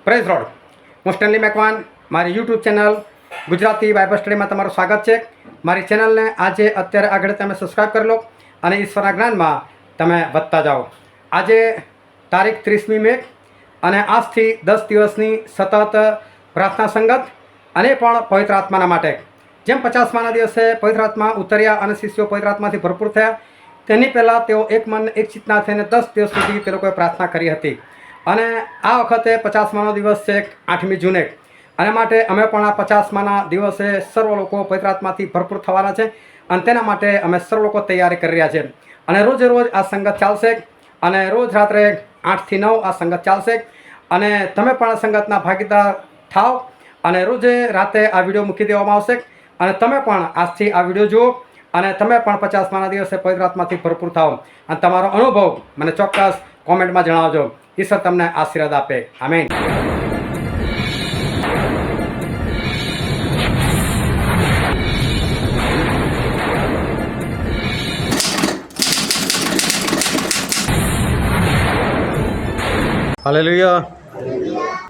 Praise road. હું Stanley Macwan, મારી YouTube channel Gujarati Bible સ્ટડીમાં તમારું સ્વાગત છે. મારી ચેનલને આજે અત્યારે આગળ તમે સબસ્ક્રાઈબ કરી લો અને ઈશ્વરના જ્ઞાનમાં તમે વધતા જાઓ. આજે તારીખ 30મી મે અને આજથી 10 દિવસની સતત પ્રાર્થના સંગત અને પણ પવિત્ર આત્માના માટે. જેમ 50માના દિવસે પવિત્ર આત્મા ઉતર્યા અને શિષ્યો પવિત્ર આત્માથી ભરપૂર થયા, તેની પહેલાં તેઓ એક મન એક ચિત્તના થઈને 10 દિવસ સુધી તે લોકોએ પ્રાર્થના કરી હતી. અને આ વખતે 50માનો દિવસ છે 8મી જૂને, અને માટે અમે પણ આ 50માના દિવસે સર્વ લોકો પવિત્ર આત્માથી ભરપૂર થવાના છે અને તેના માટે અમે સર્વ લોકો તૈયારી કરી રહ્યા છે. અને રોજે રોજ આ સંગત ચાલશે અને રોજ રાત્રે 8 થી 9 આ સંગત ચાલશે અને તમે પણ આ સંગતના ભાગીદાર થાઓ. અને રોજે રાતે આ વિડીયો મૂકી દેવામાં આવશે અને તમે પણ આજથી આ વિડીયો જુઓ અને તમે પણ 50માના દિવસે પવિત્ર આત્માથી ભરપૂર થાઓ અને તમારો અનુભવ મને ચોક્કસ કોમેન્ટમાં જણાવજો. ઈશ્વર તમને આશીર્વાદ આપે. આમેન. હાલેલુયા.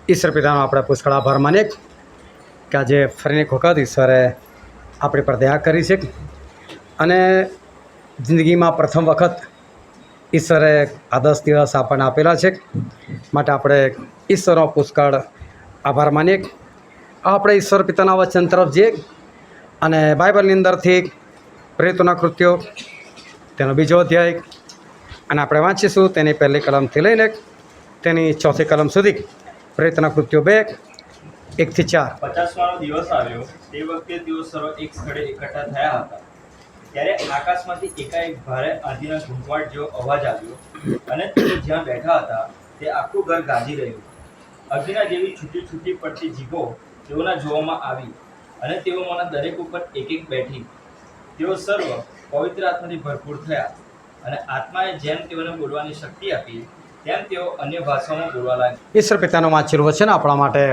ઈશ્વર પિતાનો આપણે પુષ્કળ આભાર માનીએ કે આજે ફરીને એક વખત ઈશ્વરે આપણી પર દયા કરી છે અને જિંદગીમાં પ્રથમ વખત ઈશ્વરે આ 10 દિવસ આપણને આપેલા છે. માટે આપણે ઈશ્વરનો પુષ્કળ આભાર માનીએ. આપણે ઈશ્વર પિતાના વચન તરફ જઈએ અને બાઇબલની અંદરથી પ્રેરિતોના કૃત્યો તેનો 2જો અધ્યાય અને આપણે વાંચીશું તેની પહેલી કલમથી લઈને તેની ચોથી કલમ સુધી. પ્રેરિતોના કૃત્યો 2, 1-4. 50માનો દિવસ આવ્યો તે વખતે તેઓ સર્વ એક સ્થળે એકઠા થયા હતા. ત્યારે આકાશમાંથી એકાએક ભારે આંધીના ઘૂંઘવાટ જેવો અવાજ આવ્યો અને તેઓ જ્યાં બેઠા હતા તે આખું ઘર ગાજી રહ્યું. અગ્નિના જેવી છૂટી છૂટી પડતી જીભો તેઓના જોવામાં આવી અને તેઓમાંના દરેક ઉપર એક એક બેઠી. તેઓ સર્વ પવિત્ર આત્માથી ભરપૂર થયા અને આત્માએ જેમ તેઓને બોલવાની શક્તિ આપી તેમ તેઓ અન્ય ભાષાઓમાં બોલવા લાગ્યા. ઈશ્વર પિતાનું વાંચેલું વચન આપણા માટે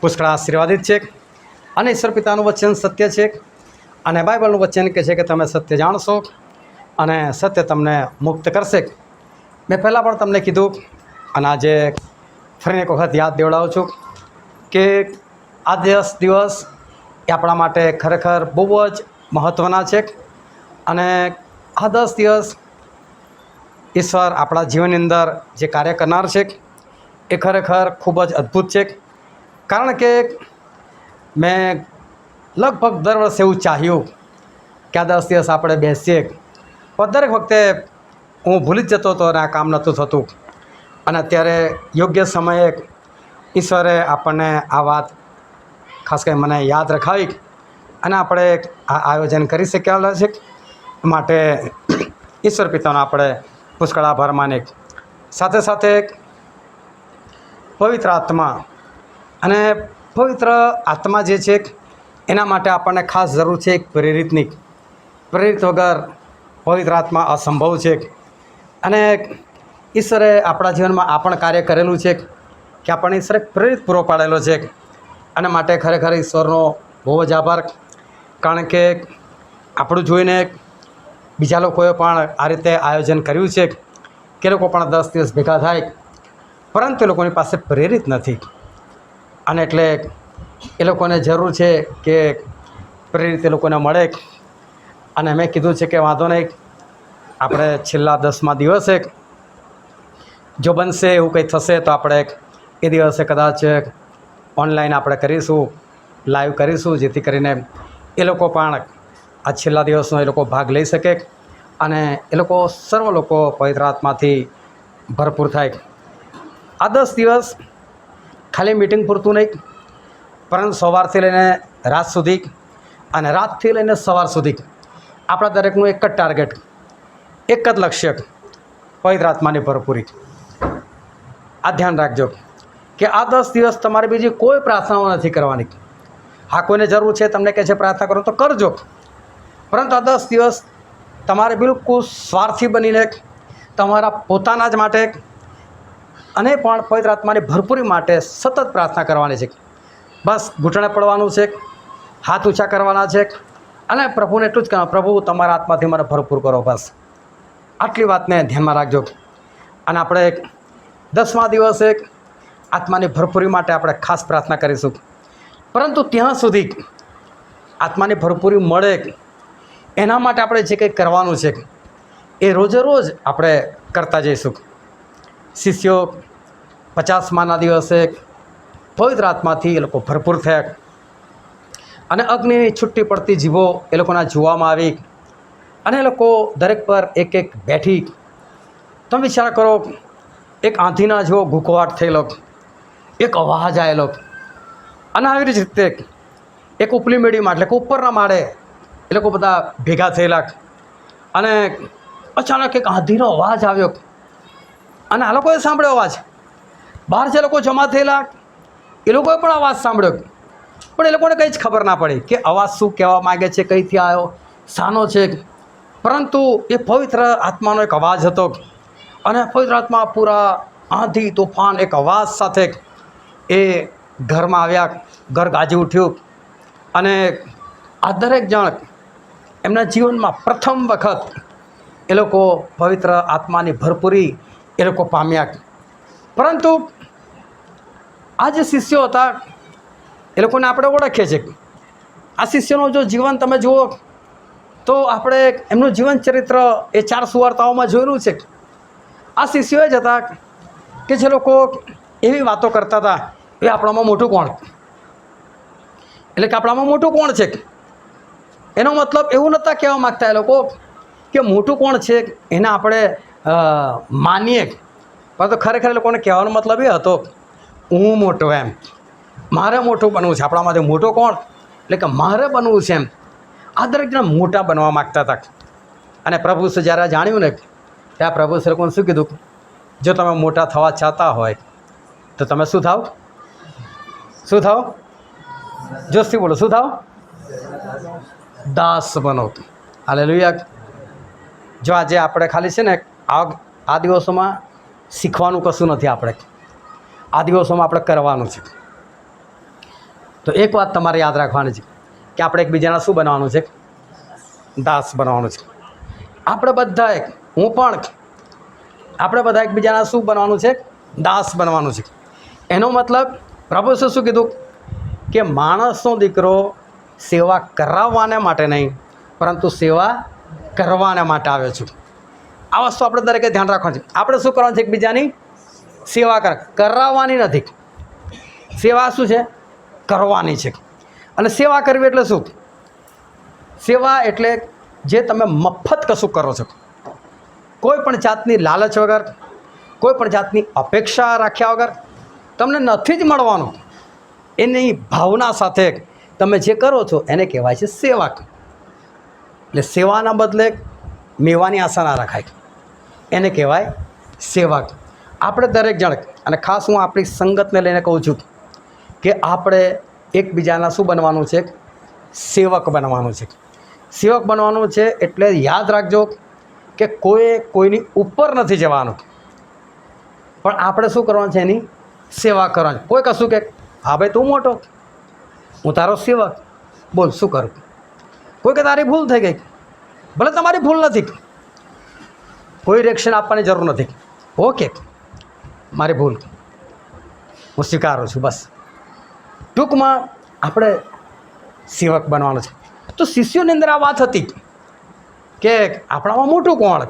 પુષ્કળ આશીર્વાદિત છે અને ઈશ્વર પિતાનું વચન સત્ય છે અને બાઇબલનું વચન કહે છે કે તમે સત્ય જાણશો અને સત્ય તમને મુક્ત કરશે. મેં પહેલાં પણ તમને કીધું અને આજે ફરીને એક વખત યાદ દેવડાવું છું કે આ 10 દિવસ એ આપણા માટે ખરેખર બહુ જ મહત્ત્વના છે અને આ 10 દિવસ ઈશ્વર આપણા જીવનની અંદર જે કાર્ય કરનાર છે એ ખરેખર ખૂબ જ અદ્ભુત છે. કારણ કે મેં લગભગ દર વર્ષે એવું ચાહ્યું કે આ 10 દિવસ આપણે બેસીએ, પણ દરેક વખતે હું ભૂલી જ જતો હતો અને આ કામ નહોતું થતું. અને અત્યારે યોગ્ય સમયે ઈશ્વરે આપણને આ વાત ખાસ કરીને મને યાદ રખાવી અને આપણે આ આયોજન કરી શક્યા છે. માટે ઈશ્વર પિતાનો આપણે પુષ્કળ આભાર માનીએ. સાથે સાથે પવિત્ર આત્મા અને પવિત્ર આત્મા જે છે એના માટે આપણને ખાસ જરૂર છે એક પ્રેરિતની. પ્રેરિત વગર પવિત્ર આત્મા અસંભવ છે. અને ઈશ્વરે આપણા જીવનમાં આ પણ કાર્ય કરેલું છે કે આપણને ઈશ્વરે પ્રેરિત પૂરો પાડેલો છે. અને માટે ખરેખર ઈશ્વરનો બહુ જ આભાર. કારણ કે આપણું જોઈને બીજા લોકોએ પણ આ રીતે આયોજન કર્યું છે કે લોકો પણ 10 દિવસ ભેગા થાય, પરંતુ એ લોકોની પાસે પ્રેરિત નથી. અને એટલે એ લોકોને જરૂર છે કે પ્રેરિત એ લોકોને મળે. અને મેં કીધું છે કે વાંધો નહીં, આપણે છેલ્લા 10મા દિવસે જો બનશે એવું કંઈ થશે તો આપણે એ દિવસે કદાચ ઓનલાઈન આપણે કરીશું, લાઈવ કરીશું, જેથી કરીને એ લોકો પણ આ છેલ્લા દિવસનો એ લોકો ભાગ લઈ શકે અને એ લોકો સર્વ લોકો પવિત્ર આત્માથી ભરપૂર થાય. આ 10 દિવસ ખાલી મીટિંગ પૂરતું નહીં, પરંતુ સવારથી લઈને રાત સુધી અને રાતથી લઈને સવાર સુધી આપણા દરેકનું એક જ ટાર્ગેટ, એક જ લક્ષ્ય, પવિત્ર આત્માની ભરપૂરી. આ ધ્યાન રાખજો કે આ 10 દિવસ તમારે બીજી કોઈ પ્રાર્થનાઓ નથી કરવાની. હા, કોઈને જરૂર છે, તમને કહે છે પ્રાર્થના કરો તો કરજો, પરંતુ આ 10 દિવસ તમારે બિલકુલ સ્વાર્થી બનીને તમારા પોતાના જ માટે અને પણ પવિત્ર આત્માની ભરપૂરી માટે સતત પ્રાર્થના કરવાની છે. બસ ઘૂંટણે પડવાનું છે, હાથ ઊંચા કરવાના છે અને પ્રભુને એટલું જ કહેવાનું, પ્રભુ તમારા આત્માથી મને ભરપૂર કરો. બસ આટલી વાતને ધ્યાનમાં રાખજો. અને આપણે 10મા દિવસે આત્માની ભરપૂરી માટે આપણે ખાસ પ્રાર્થના કરીશું. પરંતુ ત્યાં સુધી આત્માની ભરપૂરી મળે એના માટે આપણે જે કંઈ કરવાનું છે એ રોજે રોજ આપણે કરતા જઈશું. શિષ્યો 50માના દિવસે પવિત્ર આત્માથી એ લોકો ભરપૂર થયા અને અગ્નિની છૂટી પડતી જીવો એ લોકોના જોવામાં આવી અને એ લોકો દરેક પર એક એક બેઠી. તમે વિચાર કરો, એક આંધીના જેવો ઘૂંઘવાટ થયેલો, એક અવાજ આવેલો અને આવી રીતે એક ઉપલી મેળીમાં એટલે કે ઉપરના માળે એ લોકો બધા ભેગા થયેલા અને અચાનક એક આંધીનો અવાજ આવ્યો અને આ લોકોએ સાંભળ્યો અવાજ. બહાર જે લોકો જમા થયેલા એ લોકોએ પણ અવાજ સાંભળ્યો, પણ એ લોકોને કંઈ જ ખબર ના પડી કે અવાજ શું કહેવા માગે છે, કઈથી આવ્યો, શાનો છે. પરંતુ એ પવિત્ર આત્માનો એક અવાજ હતો અને પવિત્ર આત્મા પૂરા આંધી તોફાન એક અવાજ સાથે એ ઘરમાં આવ્યા. ઘર ગાજી ઉઠ્યું અને આ દરેક જણ એમના જીવનમાં પ્રથમ વખત એ લોકો પવિત્ર આત્માની ભરપૂરી એ લોકો પામ્યા. પરંતુ આ જે શિષ્યો હતા એ લોકોને આપણે ઓળખીએ છીએ. આ શિષ્યોનું જો જીવન તમે જુઓ તો આપણે એમનું જીવન ચરિત્ર એ 4 સુવાર્તાઓમાં જોયેલું છે. આ શિષ્યો જ હતા કે જે લોકો એવી વાતો કરતા હતા એ આપણામાં મોટું કોણ, એટલે કે આપણામાં મોટું કોણ છે. એનો મતલબ એવું નહોતા કહેવા માગતા એ લોકો કે મોટું કોણ છે એને આપણે માનીએ, પરંતુ ખરેખર એ લોકોને કહેવાનો મતલબ એ હતો હું મોટો, એમ મારે મોટું બનવું છે. આપણામાંથી મોટો કોણ, એટલે કે મારે બનવું છે એમ. આ દરેક જણ મોટા બનવા માગતા હતા. અને પ્રભુ શ્રી જ્યારે જાણ્યું ને ત્યાં પ્રભુ શ્રી લોકોને શું કીધું, જો તમે મોટા થવા ચાહતા હોય તો તમે શું થાવ, શું થાવ, જોશથી બોલો, શું થાવ, દાસ બનો. હાલેલુયા. જો આજે આપણે ખાલી છે ને આ દિવસોમાં શીખવાનું કશું નથી, આપણે આ દિવસોમાં આપણે કરવાનું છે. તો એક વાત તમારે યાદ રાખવાની છે કે આપણે એકબીજાના શું બનવાનું છે, દાસ બનવાનું છે. આપણે બધાએ, હું પણ, આપણે બધા એકબીજાના શું બનવાનું છે, દાસ બનવાનું છે. એનો મતલબ પ્રભુએ શું કીધું કે માણસનો દીકરો સેવા કરાવવાને માટે નહીં પરંતુ સેવા કરવાને માટે આવ્યો છું. આ વસ્તુ આપણે દરેકે ધ્યાન રાખવાનું છે. આપણે શું કરવાનું છે, એકબીજાની સેવા કરાવવાની નથી. સેવા શું છે, કરવાની છે. અને સેવા કરવી એટલે શું, સેવા એટલે જે તમે મફત કશું કરો છો, કોઈ પણ જાતની લાલચ વગર, કોઈ પણ જાતની અપેક્ષા રાખ્યા વગર, તમને નથી જ મળવાનું એની ભાવના સાથે તમે જે કરો છો એને કહેવાય છે સેવા. એટલે સેવાના બદલે મેવાની આશા ના રખાય, એને કહેવાય સેવક. આપણે દરેક જણ, અને ખાસ હું આપણી સંગતને લઈને કહું છું કે આપણે એકબીજાના શું બનવાનું છે, સેવક બનવાનું છે. સેવક બનવાનું છે એટલે યાદ રાખજો કે કોઈની ઉપર નથી જવાનું, પણ આપણે શું કરવાનું છે, એની સેવા કરવાની. કોઈ કશું કે હા ભાઈ તું મોટો, હું તારો સેવક, બોલ શું કરું. કોઈ કે તારી ભૂલ થઈ ગઈ, ભલે તમારી ભૂલ નથી, કોઈ રિએક્શન આપવાની જરૂર નથી. ઓકે, મારી ભૂલ, હું સ્વીકારું છું, બસ. ટૂંકમાં આપણે સેવક બનવાનું છે. તો શિષ્યોની અંદર આ વાત હતી કે આપણામાં મોટું કોણ,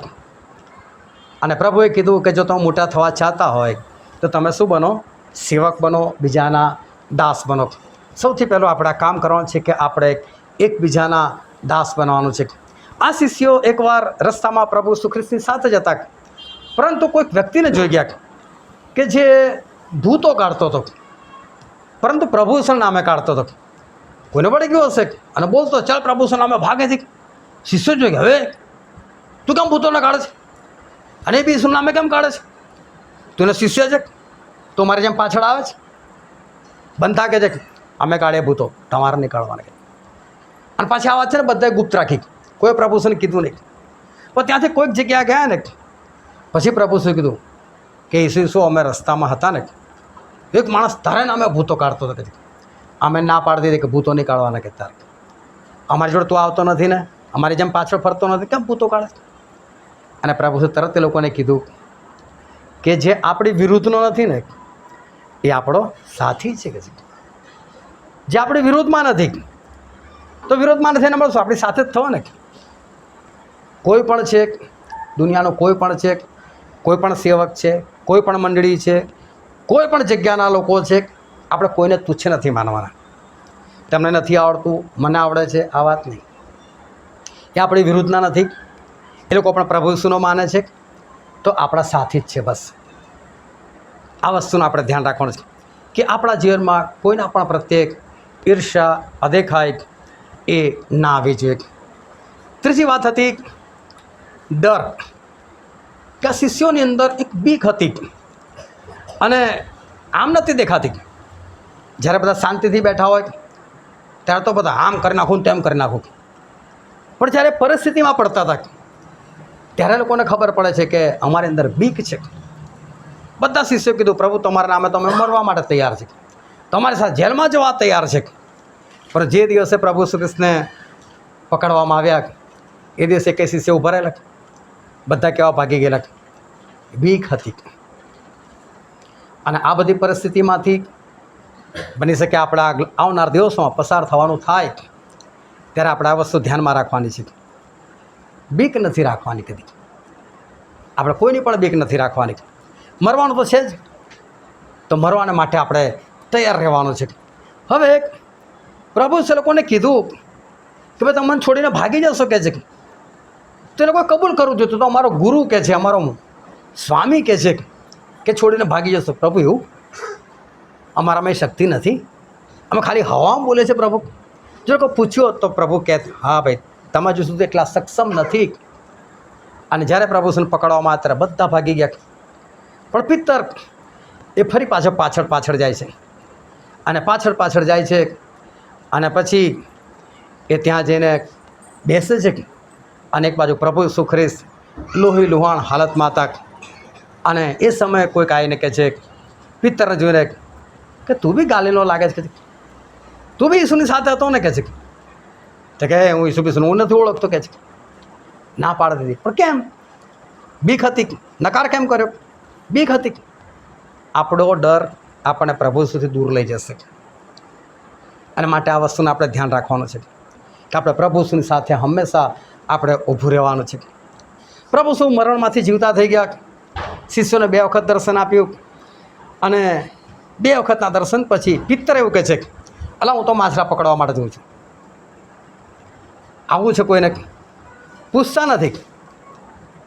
અને પ્રભુએ કીધું કે જો તમે મોટા થવા ચાહતા હોય તો તમે શું બનો, સેવક બનો, બીજાના દાસ બનો. સૌથી પહેલું આપણે આ કામ કરવાનું છે કે આપણે એકબીજાના દાસ બનવાનું છે. આ શિષ્યો એકવાર રસ્તામાં પ્રભુ ઈસુ ખ્રિસ્તની સાથે જ હતા, પરંતુ કોઈક વ્યક્તિને જોઈ ગયા કે જે ભૂતો કાઢતો હતો, પરંતુ પ્રભુ ઈસુના નામે કાઢતો હતો. કોઈને વળી ગયો હશે અને બોલતો ચાલ પ્રભુ ઈસુના નામે ભાગે છે. શિષ્યો જોઈ ગયા, હવે તું કેમ ભૂતોને કાઢે છે, અને એ બી ઈસુના નામે કેમ કાઢે છે, તું એને શિષ્ય છે, તો મારી જેમ પાછળ આવે છે. બનતા કે છે અમે કાઢીએ ભૂતો, તમારે નહીં કાઢવાના. અને પાછી આ વાત છે ને બધાએ ગુપ્ત રાખી, કોઈ પ્રભુ ઈસુને કીધું નહીં. પણ ત્યાંથી કોઈક જગ્યાએ ગયા ને પછી પ્રભુ ઈસુએ કીધું કે ઈસુ અમે રસ્તામાં હતા ને, એક માણસ તારે નામે ભૂતો કાઢતો હતો. કે અમે ના પાડતી હતી કે ભૂતો નહીં કાઢવાના, કે તારે અમારી જોડે તું આવતો નથી ને, અમારી જેમ પાછળ ફરતો નથી, કેમ ભૂતો કાઢે. અને પ્રભુ ઈસુએ તરત એ લોકોને કીધું કે જે આપણી વિરુદ્ધનો નથી ને એ આપણો સાથી છે કે જે આપણી વિરોધમાં નથી. તો વિરોધમાં નથી એને મળશું, આપણી સાથે જ થવો ને. કોઈ પણ છે, દુનિયાનો કોઈ પણ છે, કોઈ પણ સેવક છે, કોઈ પણ મંડળી છે, કોઈ પણ જગ્યાના લોકો છે, આપણે કોઈને તુચ્છ નથી માનવાના. તમને નથી આવડતું, મને આવડે છે, આ વાત નહીં. એ આપણી વિરુદ્ધના નથી. એ લોકો પણ પ્રભુ ઈસુનો માને છે તો આપણા સાથી જ છે. બસ આ વસ્તુનું આપણે ધ્યાન રાખવાનું છે કે આપણા જીવનમાં કોઈના પણ પ્રત્યેક ઈર્ષ્યા, અદેખાઈ એ ના આવી જોઈએ. ત્રીજી વાત હતી ડર, કે આ શિષ્યોની અંદર એક બીક હતી અને આમ નથી દેખાતી. જ્યારે બધા શાંતિથી બેઠા હોય ત્યારે તો બધા આમ કરી નાખું તેમ કરી નાખું, પણ જ્યારે પરિસ્થિતિમાં પડતા હતા ત્યારે લોકોને ખબર પડે છે કે અમારી અંદર બીક છે. બધા શિષ્યો કીધું, પ્રભુ તમારા નામે તો અમે મરવા માટે તૈયાર છે, તમારી સાથે જેલમાં જવા તૈયાર છે. પણ જે દિવસે પ્રભુ શ્રી કૃષ્ણને પકડવામાં આવ્યા એ દિવસે કંઈ શિષ્ય ઊભા રહેલા, બધા કેવા ભાગી ગયેલા, બીક હતી. અને આ બધી પરિસ્થિતિમાંથી બની શકે આપણા આવનાર દિવસોમાં પસાર થવાનું થાય ત્યારે આપણે આ વસ્તુ ધ્યાનમાં રાખવાની છે. બીક નથી રાખવાની કદી. આપણે કોઈની પણ બીક નથી રાખવાની. મરવાનું તો છે જ, તો મરવાને માટે આપણે તૈયાર રહેવાનું છે. હવે પ્રભુ એ લોકોને કીધું કે ભાઈ તમે મને છોડીને ભાગી જશો કે છે, તો એ લોકોએ કબૂલ કરવું જોઈએ. તો અમારો ગુરુ કે છે, અમારો સ્વામી કે છે કે છોડીને ભાગી જશો. પ્રભુ એવું અમારામાં શક્તિ નથી, અમે ખાલી હવામાં બોલે છે પ્રભુ. જો કોઈ પૂછ્યું તો પ્રભુ કહે હા ભાઈ તમે હજુ સુધી એટલા સક્ષમ નથી. અને જ્યારે પ્રભુને પકડવામાં આવ્યા ત્યારે બધા ભાગી ગયા. પણ પિત્તર એ ફરી પાછળ જાય છે અને પાછળ જાય છે અને પછી એ ત્યાં જઈને બેસે છે અને એક બાજુ પ્રભુ ઈસુ ખ્રિસ્ત લોહી લુહાણ હાલતમાં હતા. અને એ સમયે કોઈક આવીને કહે છે, પિત્તરને જોઈને કે તું બી ગાલીલો લાગે છે, તું બી ઈસુની સાથે હતો ને, કહે છે તો કે હું ઈસુ બીસુનું હું નથી ઓળખતો, કહે છે. ના પાડી દીધી. પણ કેમ? બીક હતી. નકાર કેમ કર્યો? બીક હતી. આપણો ડર આપણને પ્રભુ સુધી દૂર લઈ જશે. અને માટે આ વસ્તુને આપણે ધ્યાન રાખવાનું છે કે આપણે પ્રભુની સાથે હંમેશા આપણે ઊભું રહેવાનું છે. પ્રભુ શું મરણમાંથી જીવતા થઈ ગયા. શિષ્યોને 2 વખત દર્શન આપ્યું અને 2 વખતના દર્શન પછી પિત્તર એવું કહે છે, અલા હું તો માછલા પકડવા માટે જઉં છું. આવું છે, કોઈને પૂછતા નથી,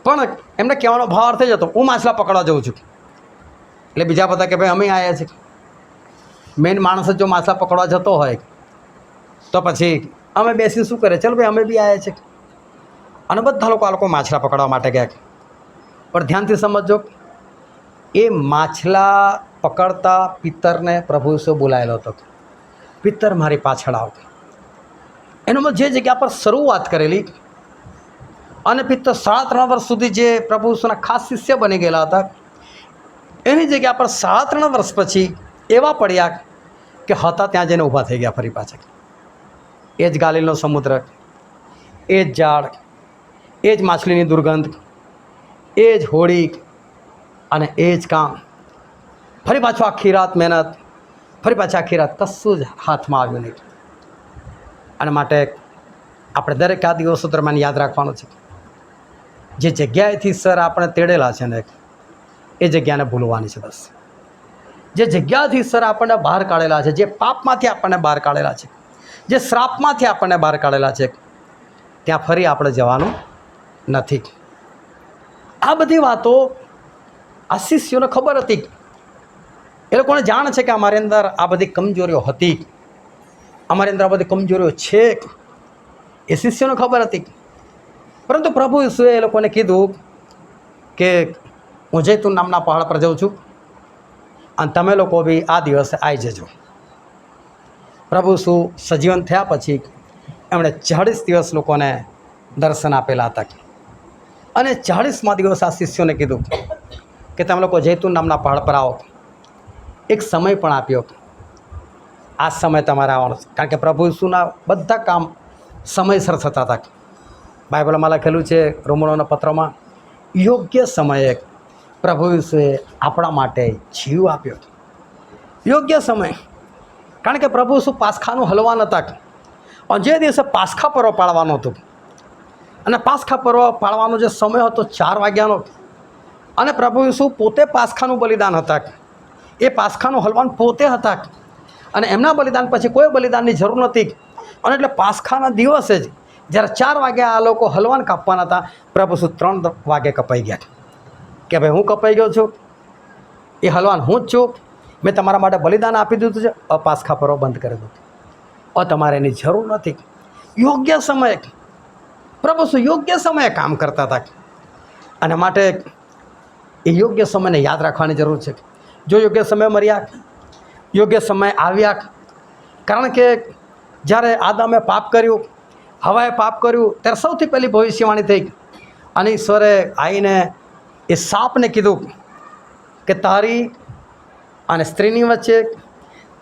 પણ એમને કહેવાનો ભાવ અર્થ જ હતો, હું માછલા પકડવા જઉં છું. એટલે બીજા બધા કે ભાઈ અમે આવ્યા છીએ. મેઇન માણસ જ જો માછલા પકડવા જતો હોય તો પછી અમે બેસીને શું કરે, ચાલો ભાઈ અમે બી આવ્યા છીએ. અને બધા લોકો આ લોકો માછલા પકડવા માટે ગયા. પણ ધ્યાનથી સમજો, એ માછલા પકડતા પિત્તરને પ્રભુ ઈસુએ બોલાયેલો હતો, પિત્તર મારી પાછળ આવ. એનો જે જગ્યા પર શરૂઆત કરેલી અને પિત્તર 3.5 વર્ષ સુધી જે પ્રભુ ઈસુના ખાસ શિષ્ય બની ગયેલા હતા, એની જગ્યા પર 3.5 વર્ષ પછી એવા પડ્યા કે હતા ત્યાં જઈને ઊભા થઈ ગયા ફરી પાછા. એ જ ગાલીલનો સમુદ્ર, એ જ ઝાડ, એ જ માછલીની દુર્ગંધ, એ જ હોળી અને એ જ કામ. ફરી પાછું આખી રાત મહેનત, ફરી પાછા આખી રાત કશું જ હાથમાં આવ્યું નહીં. અને માટે આપણે દરેક આ દિવસો દરમિયાન યાદ રાખવાનું છે, જે જગ્યાએથી સર આપણે તેડેલા છે ને એ જગ્યાને ભૂલવાની છે. બસ જે જગ્યાથી સર આપણને બહાર કાઢેલા છે, જે પાપમાંથી આપણને બહાર કાઢેલા છે, જે શ્રાપમાંથી આપણને બહાર કાઢેલા છે, ત્યાં ફરી આપણે જવાનું નથી. આ બધી વાતો આ શિષ્યોને ખબર હતી. એ લોકોને જાણ છે કે અમારી અંદર આ બધી કમજોરીઓ હતી, અમારી અંદર આ બધી કમજોરીઓ છે, એ શિષ્યોને ખબર હતી. પરંતુ પ્રભુ ઈસુએ એ લોકોને કીધું કે હું જૈતુન નામના પહાડ પર જાઉં છું અને તમે લોકો બી આ દિવસે આવી જજો. પ્રભુ ઈસુ સજીવન થયા પછી એમણે 40 દિવસ લોકોને દર્શન આપેલા હતા અને 40મા દિવસ આ શિષ્યોને કીધું કે તમે લોકો જૈતુન નામના પહાડ પર આવો. એક સમય પણ આપ્યો, આ સમય તમારે આવવાનો છે, કારણ કે પ્રભુ ઈસુના બધા કામ સમયસર થતા હતા. બાઇબલમાં લખેલું છે રોમનોના પત્રમાં, યોગ્ય સમયે પ્રભુ ઈસુએ આપણા માટે જીવ આપ્યો. યોગ્ય સમય, કારણ કે પ્રભુ શું પાસખાનું હલવાન હતા, અને જે દિવસે પાસખા પર્વ પાળવાનો હતો, અને પાસખા પર્વ પાળવાનો જે સમય હતો 4 વાગ્યાનો, અને પ્રભુ શું પોતે પાસખાનું બલિદાન હતા, એ પાસખાનું હલવાન પોતે હતા, અને એમના બલિદાન પછી કોઈ બલિદાનની જરૂર નથી. અને એટલે પાસખાના દિવસે જ જ્યારે 4 વાગ્યા આ લોકો હલવાન કાપવાના હતા, પ્રભુ શું 3 વાગે કપાઈ ગયા કે ભાઈ હું કપાઈ ગયો છું, એ હલવાન હું જ છું, મેં તમારા માટે બલિદાન આપી દીધું છે, પાસખા પર્વ બંધ કરી દીધું, તમારે એની જરૂર નથી. યોગ્ય સમયે પ્રભુ શું યોગ્ય સમયે કામ કરતા હતા, અને માટે એ યોગ્ય સમયને યાદ રાખવાની જરૂર છે. જો યોગ્ય સમય મર્યા, યોગ્ય સમય આવ્યા, કારણ કે જ્યારે આદમે પાપ કર્યું, હવાએ પાપ કર્યું, ત્યારે સૌથી પહેલી ભવિષ્યવાણી થઈ, અને ઈશ્વરે આવીને એ સાપને કીધું કે તારી અને સ્ત્રીની વચ્ચે,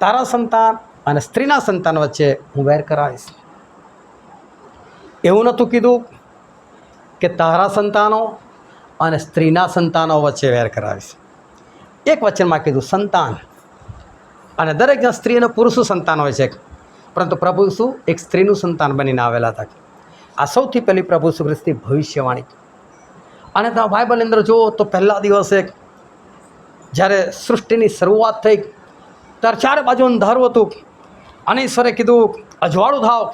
તારા સંતાન અને સ્ત્રીના સંતાન વચ્ચે હું વેર કરાવીશ. એવું નહોતું કીધું કે તારા સંતાનો અને સ્ત્રીના સંતાનો વચ્ચે વેર કરાવીશ. એક વચનમાં કીધું સંતાન, અને દરેક જણ સ્ત્રી અને પુરુષનું સંતાન હોય છે, પરંતુ પ્રભુ શું એક સ્ત્રીનું સંતાન બનીને આવેલા હતા. આ સૌથી પહેલી પ્રભુ ઈસુ ખ્રિસ્તની ભવિષ્યવાણી. અને તમે બાઇબલની અંદર જુઓ તો પહેલા દિવસે જ્યારે સૃષ્ટિની શરૂઆત થઈ ત્યારે 4 બાજુ અંધારું હતું, અને ઈશ્વરે કીધું અજવાળું થાવ,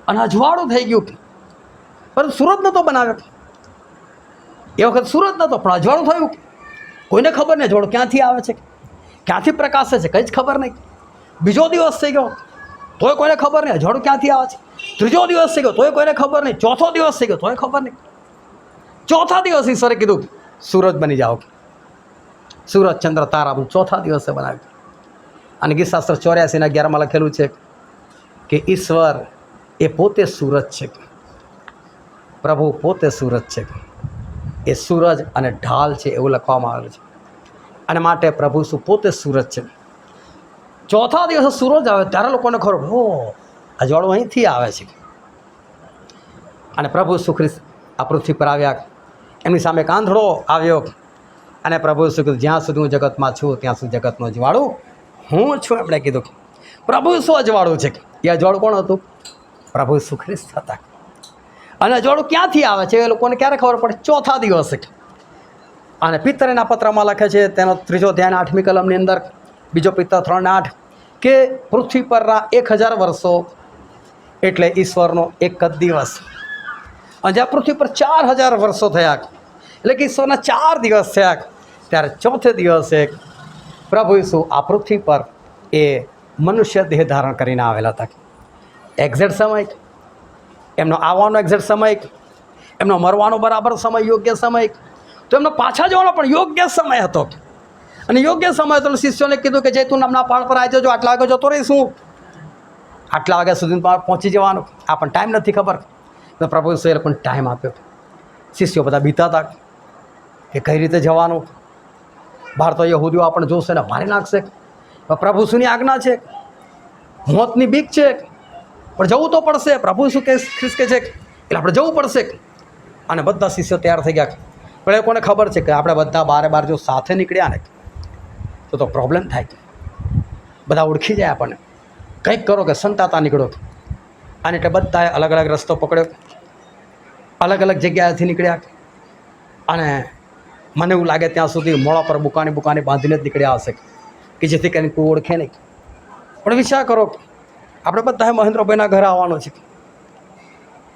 અને અજવાળું થઈ ગયું, પરંતુ સૂરજ નહોતો બનાવ્યો. એ વખત સૂરજ નહોતો, પણ અજવાળું થયું. કોઈને ખબર નહીં અજવાળું ક્યાંથી આવે છે, ક્યાંથી પ્રકાશે છે, કંઈ જ ખબર નહીં. બીજો દિવસ થઈ ગયો તોય કોઈને ખબર નહીં અજવાળું ક્યાંથી આવે છે. ત્રીજો દિવસ થઈ ગયો તોય કોઈને ખબર નહીં. ચોથો દિવસ થઈ ગયો તોય ખબર નહીં. ચોથા દિવસ ઈશ્વરે કીધું સૂરજ બની જાઓ. સૂરજ ચંદ્ર તારા ચોથા દિવસે બનાવ્યું. અને ગીતશાસ્ત્ર 84:11 લખેલું છે કે ઈશ્વર એ પોતે સૂરજ છે, પ્રભુ પોતે સૂરજ છે, એ સૂરજ અને ઢાલ છે એવું લખવામાં આવેલું છે. અને માટે પ્રભુ શું પોતે સૂરજ છે. ચોથા દિવસે સૂરજ આવે ત્યારે લોકોને ખબર, હો અજવાળું અહીંથી આવે છે. અને પ્રભુ ઈસુ ખ્રિસ્ત આ પૃથ્વી પર આવ્યા, એમની સામે એક આંધળો આવ્યો, અને પ્રભુ ઈસુ કીધું જ્યાં સુધી હું જગતમાં છું ત્યાં સુધી જગતનું અજવાળું હું છું. એમણે કીધું પ્રભુ ઈસુ અજવાળું છે. એ અજવાળું કોણ હતું? પ્રભુ ઈસુ ખ્રિસ્ત હતા. અને અજવાળું ક્યાંથી આવે છે એ લોકોને ક્યારે ખબર પડે? ચોથા દિવસે. અને પિત્તરના પત્રમાં લખે છે તેનો 3 અધ્યાય 8મી કલમની અંદર, બીજો પિત્તર 3:8 કે પૃથ્વી પરના 1000 વર્ષો એટલે ઈશ્વરનો એક જ દિવસ. અને જ્યાં પૃથ્વી પર 4000 વર્ષો થયા, એટલે કે ઈશ્વરના 4 દિવસ થયા, ત્યારે ચોથે દિવસે પ્રભુ ઈસુ આ પૃથ્વી પર એ મનુષ્ય દેહ ધારણ કરીને આવેલા હતા. એક્ઝેક્ટ સમય, એમનો આવવાનો એક્ઝેક્ટ સમય, એમનો મરવાનો બરાબર સમય, યોગ્ય સમય, તો એમનો પાછા જવાનો પણ યોગ્ય સમય હતો. અને યોગ્ય સમય તો શિષ્યોને કીધું કે જૈતુન નામના પહાડ પર આવી જજો, આટલા વાગે જતો રહીશું, આટલા વાગ્યા સુધી પહોંચી જવાનું. આ પણ ટાઈમ નથી ખબર. તો પ્રભુ ઈસુએ એ લોકોને ટાઈમ આપ્યો. શિષ્યો બધા બીતા હતા કે કઈ રીતે જવાનું, બહાર તો યહૂદીઓ આપણને જોશે ને મારી નાખશે. પ્રભુ ઈસુની આજ્ઞા છે, મોતની બીક છે, પણ જવું તો પડશે. પ્રભુ ઈસુ ખ્રિસ્ત કે છે એટલે આપણે જવું પડશે. અને બધા શિષ્યો તૈયાર થઈ ગયા. પણ એ લોકોને ખબર છે કે આપણે બધા બારે જો સાથે નીકળ્યા ને તો પ્રોબ્લેમ થાય. બધા ઓળખી જાય આપણને, કંઈક કરો કે સંતાતા નીકળો. અને એટલે બધાએ અલગ અલગ રસ્તો પકડ્યો, અલગ અલગ જગ્યાએથી નીકળ્યા. અને મને એવું લાગે ત્યાં સુધી મોડા પર બુકાની બાંધીને જ નીકળ્યા હશે કે જેથી કરીને કોઈ ઓળખે નહીં. પણ વિચાર કરો, આપણે બધાએ મહેન્દ્રભાઈના ઘરે આવવાનું છે.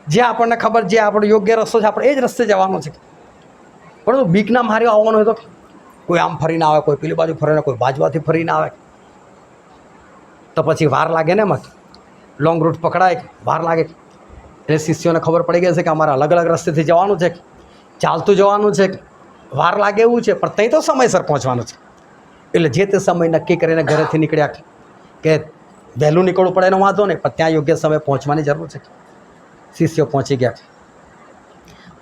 જે આપણને ખબર, જે આપણો યોગ્ય રસ્તો છે, આપણે એ જ રસ્તે જવાનું છે. પરંતુ બીકના મારે આવવાનું હોય તો કોઈ આમ ફરીને આવે, કોઈ પેલી બાજુ ફરીને, કોઈ બાજુથી ફરીને આવે, તો પછી વાર લાગે ને. એમાં લોંગ રૂટ પકડાય, વાર લાગે. એટલે શિષ્યોને ખબર પડી ગઈ છે કે અમારે અલગ અલગ રસ્તેથી જવાનું છે, ચાલતું જવાનું છે, વાર લાગે એવું છે, પણ ત્યાં તો સમયસર પહોંચવાનું છે. એટલે જે તે સમય નક્કી કરીને ઘરેથી નીકળ્યા કે વહેલું નીકળવું પડે એનો વાંધો નહીં, પણ ત્યાં યોગ્ય સમયે પહોંચવાની જરૂર છે. શિષ્યો પહોંચી ગયા.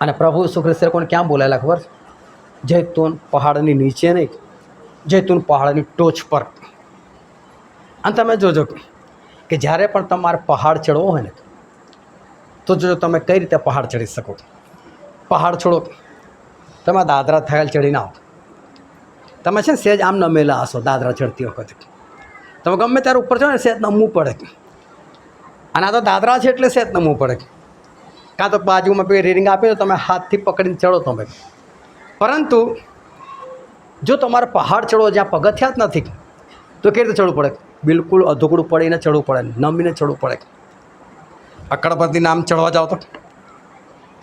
અને પ્રભુ ઈસુ ખ્રિસ્તે કોને ક્યાં બોલાયેલા ખબર? જૈતુન પહાડની નીચે નહીં, જૈતુન પહાડની ટોચ પર. અને તમે જોજો કે જ્યારે પણ તમારે પહાડ ચડવો હોય ને, તો જો તમે કઈ રીતે પહાડ ચડી શકો. પહાડ છોડો, તમે દાદરા થયેલ ચડીને આવો. તમે છે ને સહેજ આમ નમેલા હશો દાદરા ચડતી વખતે, તમે ગમે ત્યારે ઉપર છો ને સહેજ નમવું પડે, અને આ તો દાદરા છે એટલે સહેજ નમવું પડે. કાં તો બાજુમાં કોઈ રેલિંગ આપી તો તમે હાથથી પકડીને ચડો તમે. પરંતુ જો તમારે પહાડ ચડવો જ્યાં પગથિયા જ નથી તો કેવી રીતે ચડવું પડે? બિલકુલ અધોકડું પડીને ચડવું પડે, નમીને ચડવું પડે. અક્કડ પરથી નામ ચડવા જાઓ તો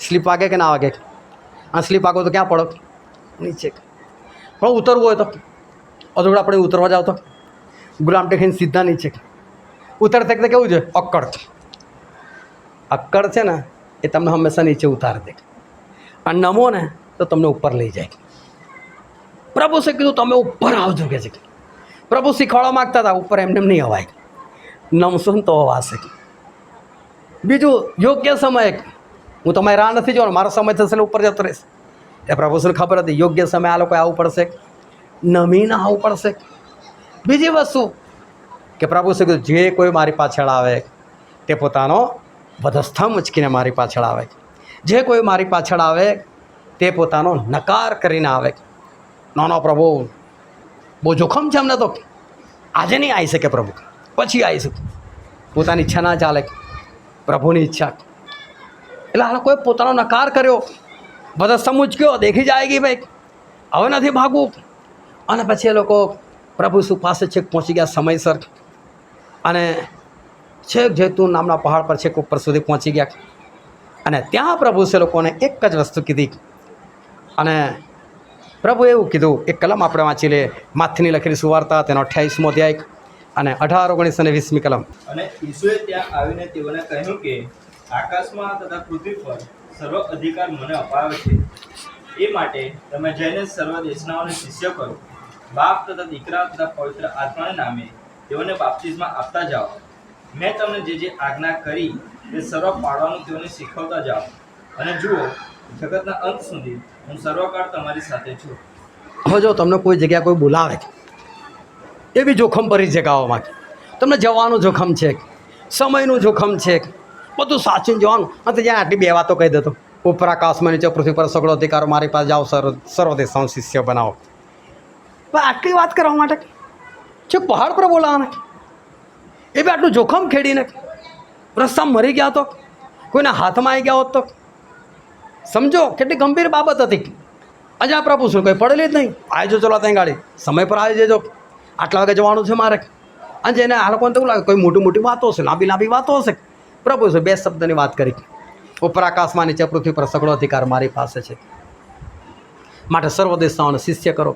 સ્લીપ વાગે કે ના વાગે? આ સ્લીપ વાગો તો ક્યાં પડો? નીચે. પણ ઉતરવું હોય તો અધોકડા આપણે ઉતરવા જાઓ તો ગુલામ ટેકીને સીધા નીચે. ઉતરતા તો કેવું છે? અક્કડ. અક્કડ છે ને એ તમને હંમેશા નીચે ઉતારી દે, અને નમો ને તો તમને ઉપર લઈ જાય. પ્રભુ સે કીધું તમે ઉપર આવજો કે છે. પ્રભુ શીખવાડવા માગતા હતા ઉપર એમને નહીં અવાય, નમશો ને તો અવાશે. બીજું યોગ્ય સમય, હું તમારી રાહ નથી જોવાનો, મારો સમય થશે ને ઉપર જતો રહીશ. એ પ્રભુને ખબર હતી યોગ્ય સમય આ લોકો આવવું પડશે, નમીને આવવું પડશે. બીજી વસ્તુ કે પ્રભુ શું કીધું, જે કોઈ મારી પાછળ આવે તે પોતાનો વધસ્તંભ ઉચકીને મારી પાછળ આવે. જે કોઈ મારી પાછળ આવે તે પોતાનો નકાર કરીને આવે. નાનો પ્રભુ બહુ જોખમ છે અમને તો, આજે નહીં આવી શકે પ્રભુ, પછી આવીશું. પોતાની ઈચ્છા ના ચાલે, પ્રભુની ઈચ્છા. એટલે આ લોકોએ પોતાનો નકાર કર્યો, વધસ્તંભ ઉચક્યો, દેખી જાયગી ભાઈ, હવે નથી ભાગવું. અને પછી એ લોકો પ્રભુ શું પાસે છેક પહોંચી ગયા સમયસર, અને છેક જૈતુન નામના પહાડ પર છેક ઉપર સુધી પહોંચી ગયા. અને ત્યાં પ્રભુ છે લોકોને એક જ વસ્તુ કીધી. અને પ્રભુ એવું કીધું, એક કલમ આપણે વાંચી લે, માથની લખેલી સુવાર્તા તેનો 28મો અધ્યાય અને 18, 19 અને 20મી કલમ. અને ઈસુએ ત્યાં આવીને તેઓને કહ્યું કે આકાશમાં તથા પૃથ્વી પર સર્વ અધિકાર મને અપાયો છે. એ માટે તમે જઈને સર્વ દેશનાઓને શિષ્ય કરો, બાપ તથા દીકરા તથા પવિત્ર આત્માના નામે તેઓને બાપ્તિસ્મા આપતા જાઓ. મેં તમને જે આજ્ઞા કરી તે સર્વ પાળવાનું તેઓને શીખવતા જાઓ. અને જુઓ, જગતના અંત સુધી હું સર્વકાળ તમારી સાથે છું. હવે જો તમને કોઈ જગ્યા કોઈ બોલાવે, એ બી જોખમ ભરી જગાઓમાં, તમને જવાનું જોખમ છે, સમયનું જોખમ છે, બધું સાચું જવાનું. અને જ્યાં આટલી બે વાતો કહી દેતો, ઉપર આકાશમાં નીચે પૃથ્વી પર સગળો અધિકારો મારી પાસે જાઓ, સર્વદેશનો શિષ્ય બનાવો. પણ આટલી વાત કરવા માટે છે પહાડ પર બોલાવાના, એ બી આટલું જોખમ ખેડીને, રસ્તામાં મરી ગયા તો, કોઈના હાથમાં આવી ગયા હોત તો સમજો કેટલી ગંભીર બાબત હતી. અજા પ્રભુ શું કંઈ પડેલી જ નહીં, આવી જો ચલો ત્યાં ગાડી સમય પર આવી જજો, આટલા વાગે જવાનું છે મારે. અને જેને આ લોકોને તો એવું લાગે કોઈ મોટી મોટી વાતો હશે, લાંબી લાંબી વાતો હશે. પ્રભુ શું 2 શબ્દની વાત કરી, ઉપર આકાશમાં નીચે પૃથ્વી પર સગળો અધિકાર મારી પાસે છે. માટે સર્વ દેશનાઓને શિષ્ય કરો,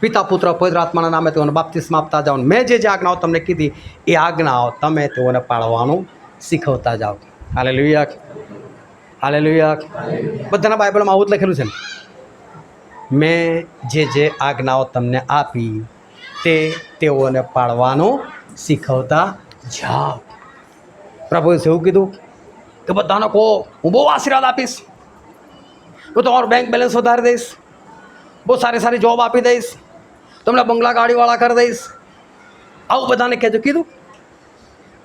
પિતા પુત્ર પવિત્ર આત્માના નામે તેઓને બાપ્તિસ્મા આપતા જાઓ. મેં જે આજ્ઞાઓ તમને કીધી એ આજ્ઞાઓ તમે તેઓને પાળવાનું શીખવતા જાઓ. Hallelujah, hallelujah. બધાના બાઇબલમાં આવું જ લખેલું છે ને, મેં જે આજ્ઞાઓ તમને આપી તે તેઓને પાળવાનું શીખવતા જાઓ. પ્રભુએ એવું કીધું કે બધાને કહો હું બહુ આશીર્વાદ આપીશ, હું તમારું બેંક બેલેન્સ વધારી દઈશ, બહુ સારી સારી જોબ આપી દઈશ, તમને બંગલા ગાડીવાળા કરી દઈશ. આવું બધાને કહેજો. કીધું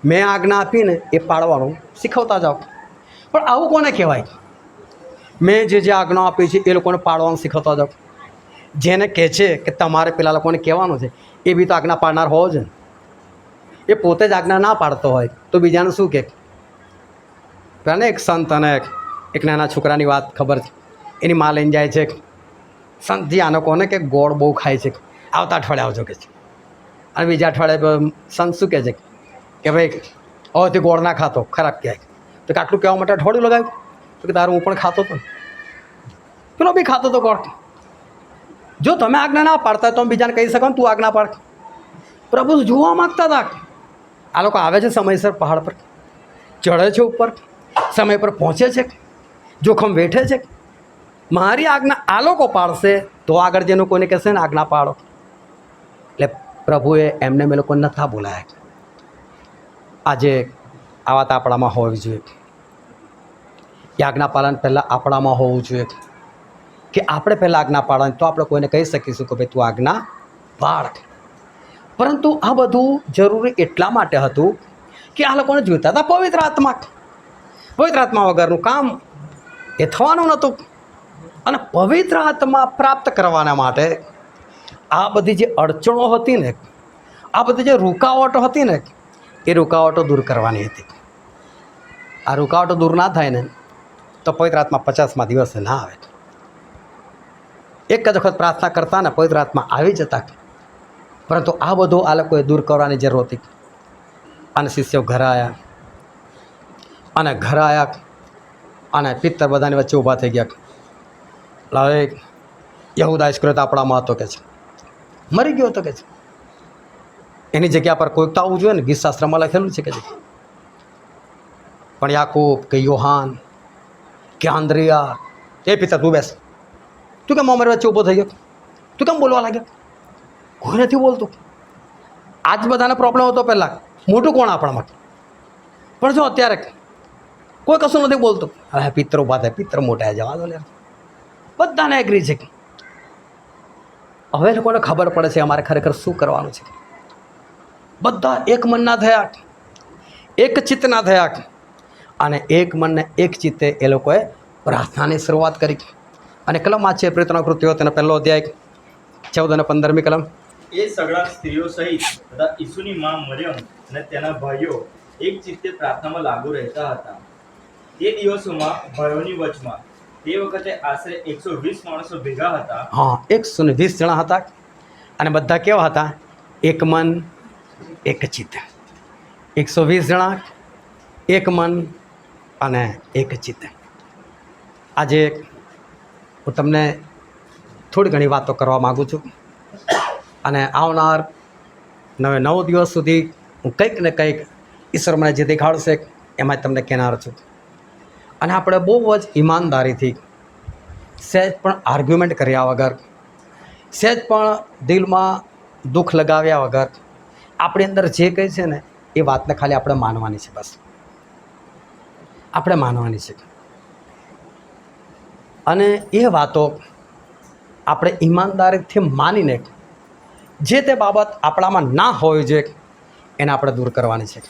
મેં આજ્ઞા આપીને એ પાળવાનું શીખવતા જાઓ. પણ આવું કોને કહેવાય? મેં જે આજ્ઞા આપી છે એ લોકોને પાળવાનું શીખવતા જાઓ. જેને કહે છે કે તમારે પેલા લોકોને કહેવાનું છે એ બી તો આજ્ઞા પાડનાર હોવો છે ને. એ પોતે જ આજ્ઞા ના પાડતો હોય તો બીજાને શું કહે? પેલા એક સંત અને એક નાના છોકરાની વાત ખબર છે. એની માં લઈને જાય છે સંતજી, આનો કોને કે ગોળ બહુ ખાય છે, આવતા અઠવાડિયે આવજો કે છે. અને બીજા અઠવાડિયે સંત શું કહે છે કે ભાઈ હવેથી ગોળ ના ખાતો, ખરાબ કહેવાય. તો કે આટલું કહેવા માટે અઠવાડિયું લગાવ્યું? તો કે તારું હું પણ ખાતો હતો, પેલો બી ખાતો હતો ગોળ. જો તમે આજ્ઞા ના પાડતા તો બીજાને કહી શકો ને તું આજ્ઞા પાડ. પ્રભુ જોવા માગતા હતા. આ લોકો આવે છે સમયસર, પહાડ પર ચડે છે, ઉપર સમય પર પહોંચે છે, જોખમ વેઠે છે. મારી આજ્ઞા આ લોકો પાડશે તો આગળ જેનું કોઈને કહેશે ને આજ્ઞા પાડો. એટલે પ્રભુએ એમને મેં લોકોને નતા બોલાયા. આજે આ વાત આપણામાં હોવી જોઈએ કે આજ્ઞા પાલન પહેલાં આપણામાં હોવું જોઈએ, કે આપણે પહેલાં આજ્ઞા પાડવાની તો આપણે કોઈને કહી શકીશું કે ભાઈ તું આજ્ઞા પાડ. પરંતુ આ બધું જરૂરી એટલા માટે હતું કે આ લોકોને જોઈતા હતા પવિત્ર આત્મા. પવિત્ર આત્મા વગરનું કામ એ થવાનું નહોતું. અને પવિત્ર આત્મા પ્રાપ્ત કરવાના માટે આ બધી જે અડચણો હતી ને, આ બધી જે રૂકાવટો હતી ને એ રૂકાવટો દૂર કરવાની હતી. આ રૂકાવટો દૂર ના થાય ને તો પવિત્ર આત્મા 50મા દિવસે ના આવે. એક જ વખત પ્રાર્થના કરતા ને પવિત્ર આત્મા આવી જતા, પરંતુ આ બધું આ લોકોએ દૂર કરવાની જરૂર હતી. અને શિષ્યો ઘરે આવ્યા અને પિત્તર બધાની વચ્ચે ઊભા થઈ ગયા. હવે યહૂદા ઇસ્કરિયોત આપણામાં હતો કે છે, મરી ગયો હતો કે છે. એની જગ્યા પર કોઈક તો આવવું જોઈએ ને, ગીતશાસ્ત્રમાં લખેલું છે કે છે. પણ યાકૂબ કે યોહાન કે આંદ્રિયા, એ પિત્તર તું બેસ, તું કેમ અમારી વચ્ચે ઊભો થઈ ગયો, તું કેમ બોલવા લાગ્યો? કોઈ નથી બોલતું. આજ બધાને પ્રોબ્લેમ હતો પહેલાં, મોટું કોણ આપણામાં? પણ જો અત્યારે કોઈ કશું નથી બોલતું. હવે પિત્તર ઊભા થાય, પિત્તર મોટા જવા દો યાર, બધાને એગ્રી છે. હવે લોકોને ખબર પડે છે અમારે ખરેખર શું કરવાનું છે. બધા એક મનના થયા, એક ચિત્તના થયા, અને એક મનને એક ચિત્તે એ લોકોએ પ્રાર્થનાની શરૂઆત કરી. અને કલમ આ છે પ્રેરિતોના કૃત્યો તેનો 1લો અધ્યાય 14 અને 15મી કલમ. એ સગળા સ્ત્રીઓ સહિત તથા ઈસુની માં મરિયમ અને તેના ભાઈઓ એક ચિત્તે પ્રાર્થનામાં લાગુ રહેતા હતા. તે દિવસોમાં ભાઈઓની વચમાં તે વખતે આશરે 120 માણસો ભેગા હતા. હા, 120 જણા હતા. અને બધા કેવા હતા? એક મન એક ચિત્ત. 120 જણા, એક મન અને એક ચિત્ત. આજે હું તમને થોડી ઘણી વાતો કરવા માગું છું. અને આવનાર 9 દિવસ સુધી હું કંઈક ને કંઈક ઈશ્વર મને જે દેખાડશે એમાં તમને કહેનાર છું. અને આપણે બહુ જ ઈમાનદારીથી, સહેજ પણ આર્ગ્યુમેન્ટ કર્યા વગર, સહેજ પણ દિલમાં દુઃખ લગાવ્યા વગર આપણી અંદર જે કંઈ છે ને એ વાતને ખાલી આપણે માનવાની છે. બસ આપણે માનવાની છે. અને એ વાતો આપણે ઈમાનદારીથી માનીને જે તે બાબત આપણામાં ના હોવી જોઈએ એને આપણે દૂર કરવાની છે.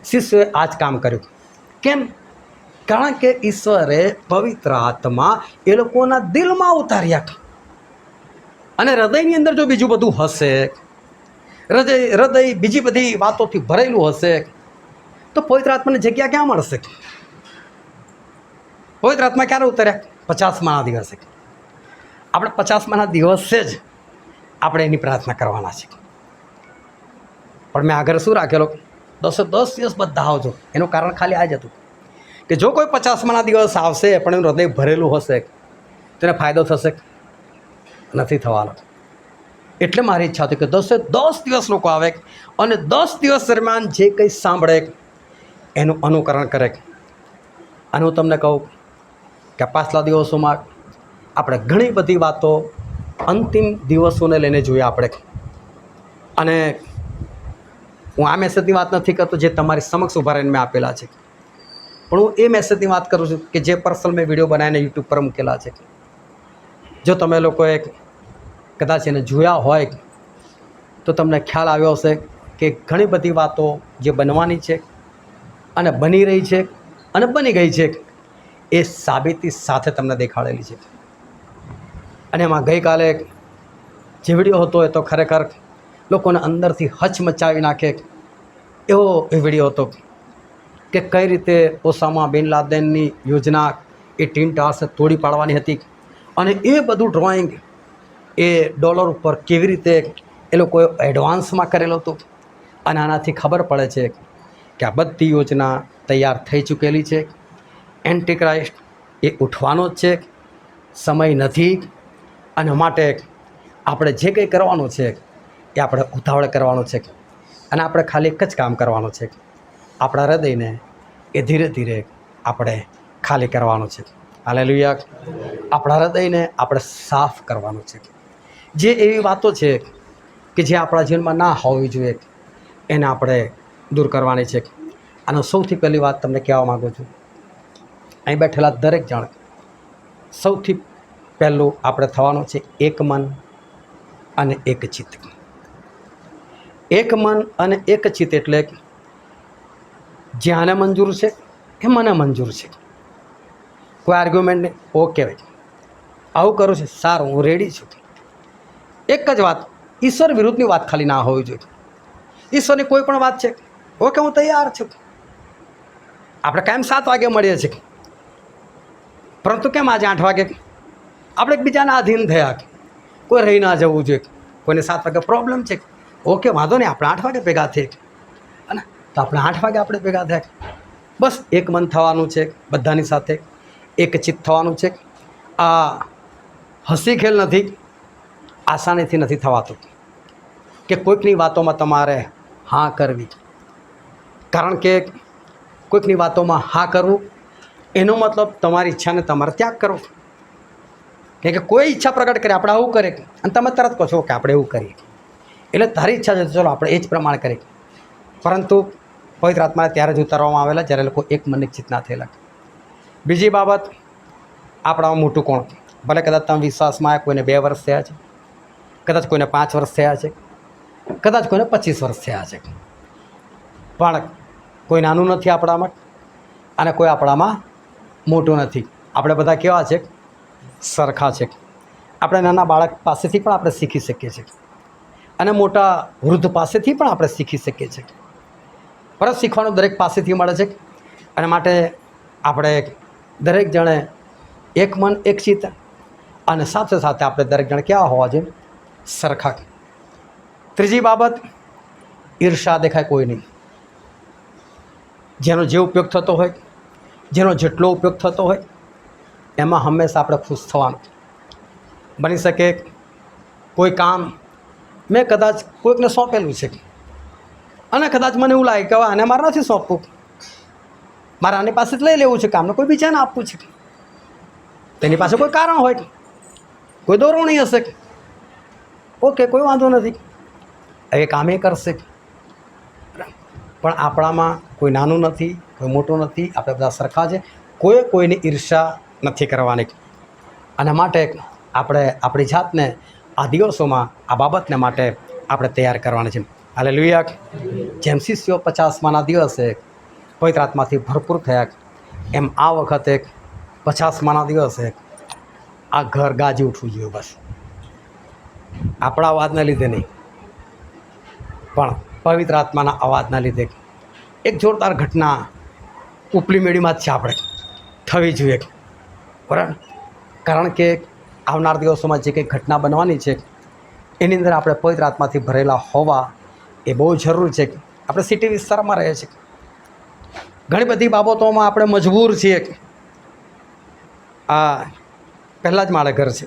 શિષ્યોએ આ જ કામ કર્યું. કેમ? કારણ કે ઈશ્વરે પવિત્ર આત્મા એ લોકોના દિલમાં ઉતાર્યા. અને હૃદયની અંદર જો બીજું બધું હશે, હૃદય બીજી બધી વાતોથી ભરેલું હશે, તો પવિત્ર આત્માની જગ્યા ક્યાં મળશે? પવિત્ર આત્મા ક્યારે ઉતર્યા? 50માના દિવસે. આપણે 50માના દિવસે જ આપણે એની પ્રાર્થના કરવાના છે. પણ મેં આગળ શું રાખેલો? 10 દિવસ બધા આવજો. એનું કારણ ખાલી આ જ હતું કે જો કોઈ 50માના દિવસ આવશે પણ એનું હૃદય ભરેલું હશે તો એને ફાયદો થશે? નથી થવાનો. એટલે મારી ઈચ્છા હતી કે 10 દિવસ લોકો આવે અને 10 દિવસ દરમિયાન જે કંઈ સાંભળે એનું અનુકરણ કરે. અને હું તમને કહું કે પાછલા દિવસોમાં આપણે ઘણી બધી વાતો અંતિમ દિવસોને લઈને જોઈએ આપણે. અને હું આ મેસેજની વાત નથી કરતો જે તમારી સમક્ષ ઊભા રહીને મેં આપેલા છે, પણ હું એ મેસેજની વાત કરું છું કે જે પર્સનલ મેં વિડીયો બનાવીને યુટ્યુબ પર મૂકેલા છે. જો તમે લોકોએ કદાચ એને જોયા હોય તો તમને ખ્યાલ આવ્યો હશે કે ઘણી બધી વાતો જે બનવાની છે અને બની રહી છે અને બની ગઈ છે એ સાબિતી સાથે તમને દેખાડેલી છે. અને એમાં ગઈકાલે જે વિડીયો હતો એ તો ખરેખર લોકોને અંદરથી હચમચાવી નાખે એવો એ વિડીયો હતો કે કઈ રીતે ઓસામા બિન લાદેનની યોજના એ ટ્વિન ટાવર્સને તોડી પાડવાની હતી. અને એ બધું ડ્રોઈંગ એ ડોલર ઉપર કેવી રીતે એ લોકોએ એડવાન્સમાં કરેલું હતું. અને આનાથી ખબર પડે છે કે આ બધી યોજના તૈયાર થઈ ચૂકેલી છે. એન્ટીક્રાઇસ્ટ એ ઉઠવાનો જ છે, સમય નથી. અને માટે આપણે જે કંઈ કરવાનું છે એ આપણે ઉતાવળ કરવાનું છે. અને આપણે ખાલી એક જ કામ કરવાનું છે, આપણા હૃદયને એ ધીરે ધીરે આપણે ખાલી કરવાનું છે. હાલેલુયા. આપણા હૃદયને આપણે સાફ કરવાનું છે. જે એવી વાતો છે કે જે આપણા જીવનમાં ના હોવી જોઈએ એને આપણે દૂર કરવાની છે. આનો સૌથી પહેલી વાત તમને કહેવા માગું છું, અહીં બેઠેલા દરેક જણ સૌથી પહેલું આપણે થવાનું છે એક મન અને એક ચિત્ત. એક મન અને એક ચિત્ત એટલે જે આને મંજૂર છે એ મને મંજૂર છે. કોઈ આર્ગ્યુમેન્ટ નહીં. ઓકે ભાઈ આવું કરું છે, સારું, હું રેડી છું. એક જ વાત, ઈશ્વર વિરુદ્ધની વાત ખાલી ના હોવી જોઈએ. ઈશ્વરની કોઈ પણ વાત છે, ઓકે હું તૈયાર છું. આપણે કાયમ 7 વાગે મળીએ છીએ, પરંતુ કેમ આજે 8 વાગે આપણે એકબીજાના આધીન થયા? કોઈ રહી ના જવું જોઈએ. કોઈને 7 વાગે પ્રોબ્લેમ છે, ઓકે વાંધો નહીં, આપણે 8 વાગે ભેગા થઈએ. અને તો આપણે 8 વાગે આપણે ભેગા થયા. બસ એક મન થવાનું છે, બધાની સાથે એક ચિત્ત થવાનું છે. આ હસી ખેલ નથી, આસાનીથી નથી થવાતું કે કોઈકની વાતોમાં તમારે હા કરવી. કારણ કે કોઈકની વાતોમાં હા કરવું એનો મતલબ તમારી ઈચ્છાને તમારે ત્યાગ કરવો. કેમ કે કોઈ ઈચ્છા પ્રગટ કરે, આપણે આવું કરે અને તમે તરત કહો છો કે આપણે એવું કરીએ, એટલે તારી ઈચ્છા છે ચલો આપણે એ જ પ્રમાણે કરીએ. પરંતુ પવિત્ર આત્માને ત્યારે જ ઉતારવામાં આવેલા જ્યારે લોકો એક મનની ચિત્તના થયેલા. બીજી બાબત, આપણામાં મોટું કોણ? ભલે કદાચ તમે વિશ્વાસમાં આવ્યા, કોઈને 2 વર્ષ થયા છે, કદાચ કોઈને 5 વર્ષ થયા છે, કદાચ કોઈને 25 વર્ષ થયા છે, પણ કોઈ નાનું નથી આપણામાં અને કોઈ આપણામાં મોટું નથી. આપણે બધા કેવા છે? સરખા છે. આપણે નાના બાળક પાસેથી પણ આપણે શીખી શકીએ છીએ અને મોટા વૃદ્ધ પાસેથી પણ આપણે શીખી શકીએ છીએ. પરત શીખવાનું દરેક પાસેથી મળે છે અને માટે આપણે દરેક જણે એક મન એક ચિત્ત અને સાથે સાથે આપણે દરેક જણ કેવા હોવા જોઈએ? સરખા. ત્રીજી બાબત, ઈર્ષા દેખાય કોઈ નહીં. જેનો જે ઉપયોગ થતો હોય, જેનો જેટલો ઉપયોગ થતો હોય એમાં હંમેશા આપણે ખુશ થવાનું. બની શકે કોઈ કામ મેં કદાચ કોઈકને સોંપેલું છે અને કદાચ મને એવું લાગે કે હવે આને મારે નથી સોંપવું, મારે આની પાસે જ લઈ લેવું છે, કામને કોઈ બીજાને આપવું છે. તેની પાસે કોઈ કારણ હોય, કોઈ દોરવણી હશે, ઓકે કોઈ વાંધો નથી, એ કામ એ કરશે. પણ આપણામાં કોઈ નાનું નથી, કોઈ મોટું નથી, આપણે બધા સરખા છે. કોઈની ઈર્ષા નથી કરવાની. અને માટે આપણે આપણી જાતને આ દિવસોમાં આ બાબતને માટે આપણે તૈયાર કરવાની છે. હાલેલુયા. જેમ શિષ્યો 50માના દિવસે પવિત્ર આત્માથી ભરપૂર થયા, એમ આ વખતે 50માના દિવસે આ ઘર ગાજી ઉઠવું જોઈએ. બસ આપણા અવાજને લીધે નહીં, પણ પવિત્ર આત્માના અવાજના લીધે એક જોરદાર ઘટના ઉપલી મેળીમાં જ છે આપણે થવી જોઈએ. બરાબર? કારણ કે આવનાર દિવસોમાં જે કંઈ ઘટના બનવાની છે એની અંદર આપણે પવિત્ર આત્માથી ભરેલા હોવા એ બહુ જરૂરી છે. આપણે સિટી વિસ્તારમાં રહીએ છીએ, ઘણી બધી બાબતોમાં આપણે મજબૂર છીએ. આ પહેલાં જ માળે ઘર છે,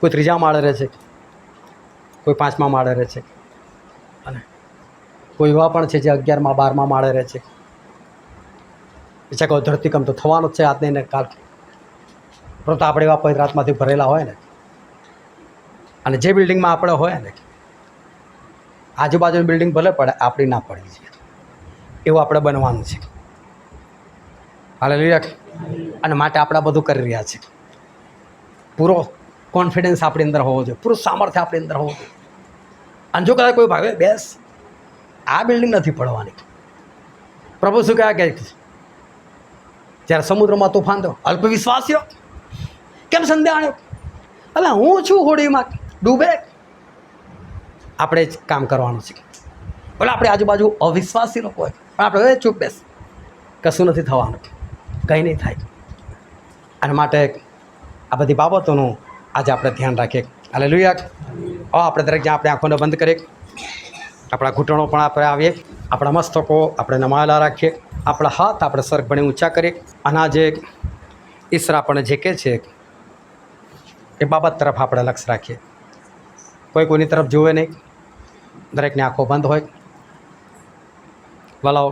કોઈ 3જા માળે રહે છે, કોઈ 5મા માળે રહે છે અને કોઈ એવા પણ છે જે 11મા 12મા માળે રહે છે. વિચાર કહો, ધરતીકંપ તો થવાનો જ છે આજ નહીં ને કાલ. પરંતુ આપણે એવા પવિત્ર આત્માથી ભરેલા હોય ને, અને જે બિલ્ડિંગમાં આપણે હોય ને, આજુબાજુની બિલ્ડિંગ ભલે પડે, આપણી ના પડવી જોઈએ એવું આપણે બનવાનું છે. હાલેલુયા. અને માટે આપણે બધું કરી રહ્યા છીએ. પૂરો કોન્ફિડન્સ આપણી અંદર હોવો જોઈએ, પૂરું સામર્થ્ય આપણી અંદર હોવું જોઈએ. અને જો કદાચ કોઈ ભાવે બેસ, આ બિલ્ડિંગ નથી પડવાની. પ્રભુ શું કહે કે જ્યારે સમુદ્રમાં તોફાન થયો, અલ્પવિશ્વાસીઓ કેમ સંદેહાણ્યો? એટલે હું છું હોડીમાં ડૂબે. આપણે જ કામ કરવાનું છે. ભલે આપણે આજુબાજુ અવિશ્વાસી લોકો હોય, પણ આપણે ચૂપ બેસ, કશું નથી થવાનું, કંઈ નહીં થાય. અને માટે આ બધી બાબતોનું આજે આપણે ધ્યાન રાખીએ. હાલેલુયા. આપણે દરેક જ્યાં આપણે આંખોને બંધ કરીએ, આપણા ઘૂંટણો પણ આપણે આવીએ, આપણા મસ્તકો આપણે નમાયેલા રાખીએ, આપણા હાથ આપણે સરખભણી ઊંચા કરીએ. અને આજે ઈશ્વર આપણને જે કહે છે એ બાબત તરફ આપણે લક્ષ્ય રાખીએ. કોઈની તરફ જુએ નહીં, દરેકની આંખો બંધ હોય. વલાઓ,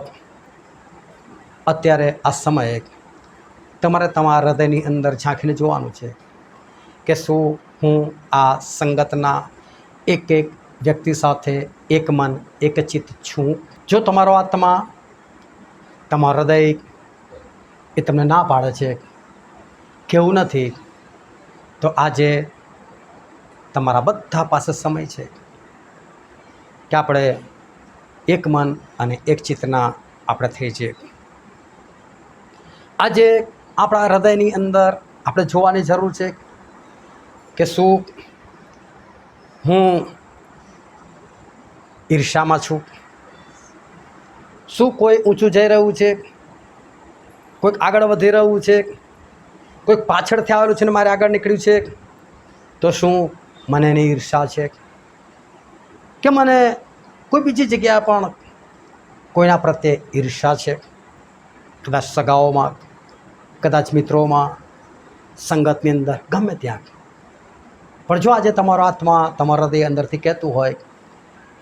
અત્યારે આ સમયે તમારે તમારા હૃદયની અંદર ઝાંખીને જોવાનું છે કે શું હું આ સંગતના એક એક વ્યક્તિ સાથે એક મન એક ચિત્ત છું. જો તમારો આત્મા, તમારો હૃદય એ તમને ના પાડે છે કેવું નથી, તો આજે તમારા બધા પાસે સમય છે કે આપણે એક મન અને એક ચિત્તના આપણે થઈ જઈએ. આજે આપણા હૃદયની અંદર આપણે જોવાની જરૂર છે કે શું હું ઈર્ષામાં છું? શું કોઈ ઊંચું જઈ રહ્યું છે? કોઈક આગળ વધી રહ્યું છે? કોઈક પાછળથી આવેલું છે ને મારે આગળ નીકળ્યું છે? તો શું મને એની ઈર્ષા છે? કે મને કોઈ બીજી જગ્યાએ પણ કોઈના પ્રત્યે ઈર્ષા છે? કદાચ સગાઓમાં, કદાચ મિત્રોમાં, સંગતની અંદર, ગમે ત્યાં. પણ જો આજે તમારો આત્મા, તમારા હૃદય અંદરથી કહેતું હોય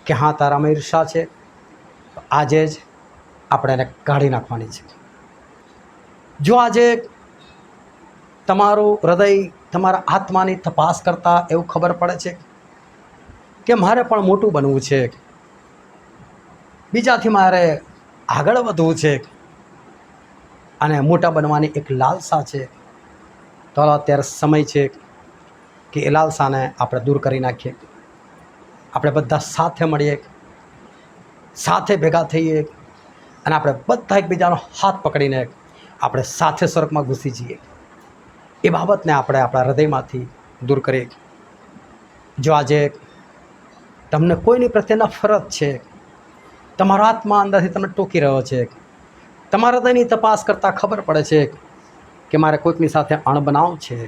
કે હા, તારામાં ઈર્ષા છે, તો આજે જ આપણે એને કાઢી નાખવાની છે. જો આજે તમારું હૃદય તમારા આત્માની તપાસ કરતાં એવું ખબર પડે છે કે મારે પણ મોટું બનવું છે, બીજાથી મારે આગળ વધવું છે અને મોટા બનવાની એક લાલસા છે, તો અત્યારે સમય છે કે એ લાલસાને આપણે દૂર કરી નાખીએ. આપણે બધા સાથે મળીએ, સાથે ભેગા થઈએ અને આપણે બધા એકબીજાનો હાથ પકડીને આપણે સાથે સ્વર્ગમાં ઘૂસી જઈએ. એ બાબતને આપણે આપણા હૃદયમાંથી દૂર કરીએ. જો આજે તમને કોઈની પ્રત્યે નફરત છે, તમારો આત્મા અંદરથી તમને ટોકી રહ્યો છે, તમારા હૃદયની તપાસ કરતાં ખબર પડે છે કે મારે કોઈકની સાથે અણબનાવ છે,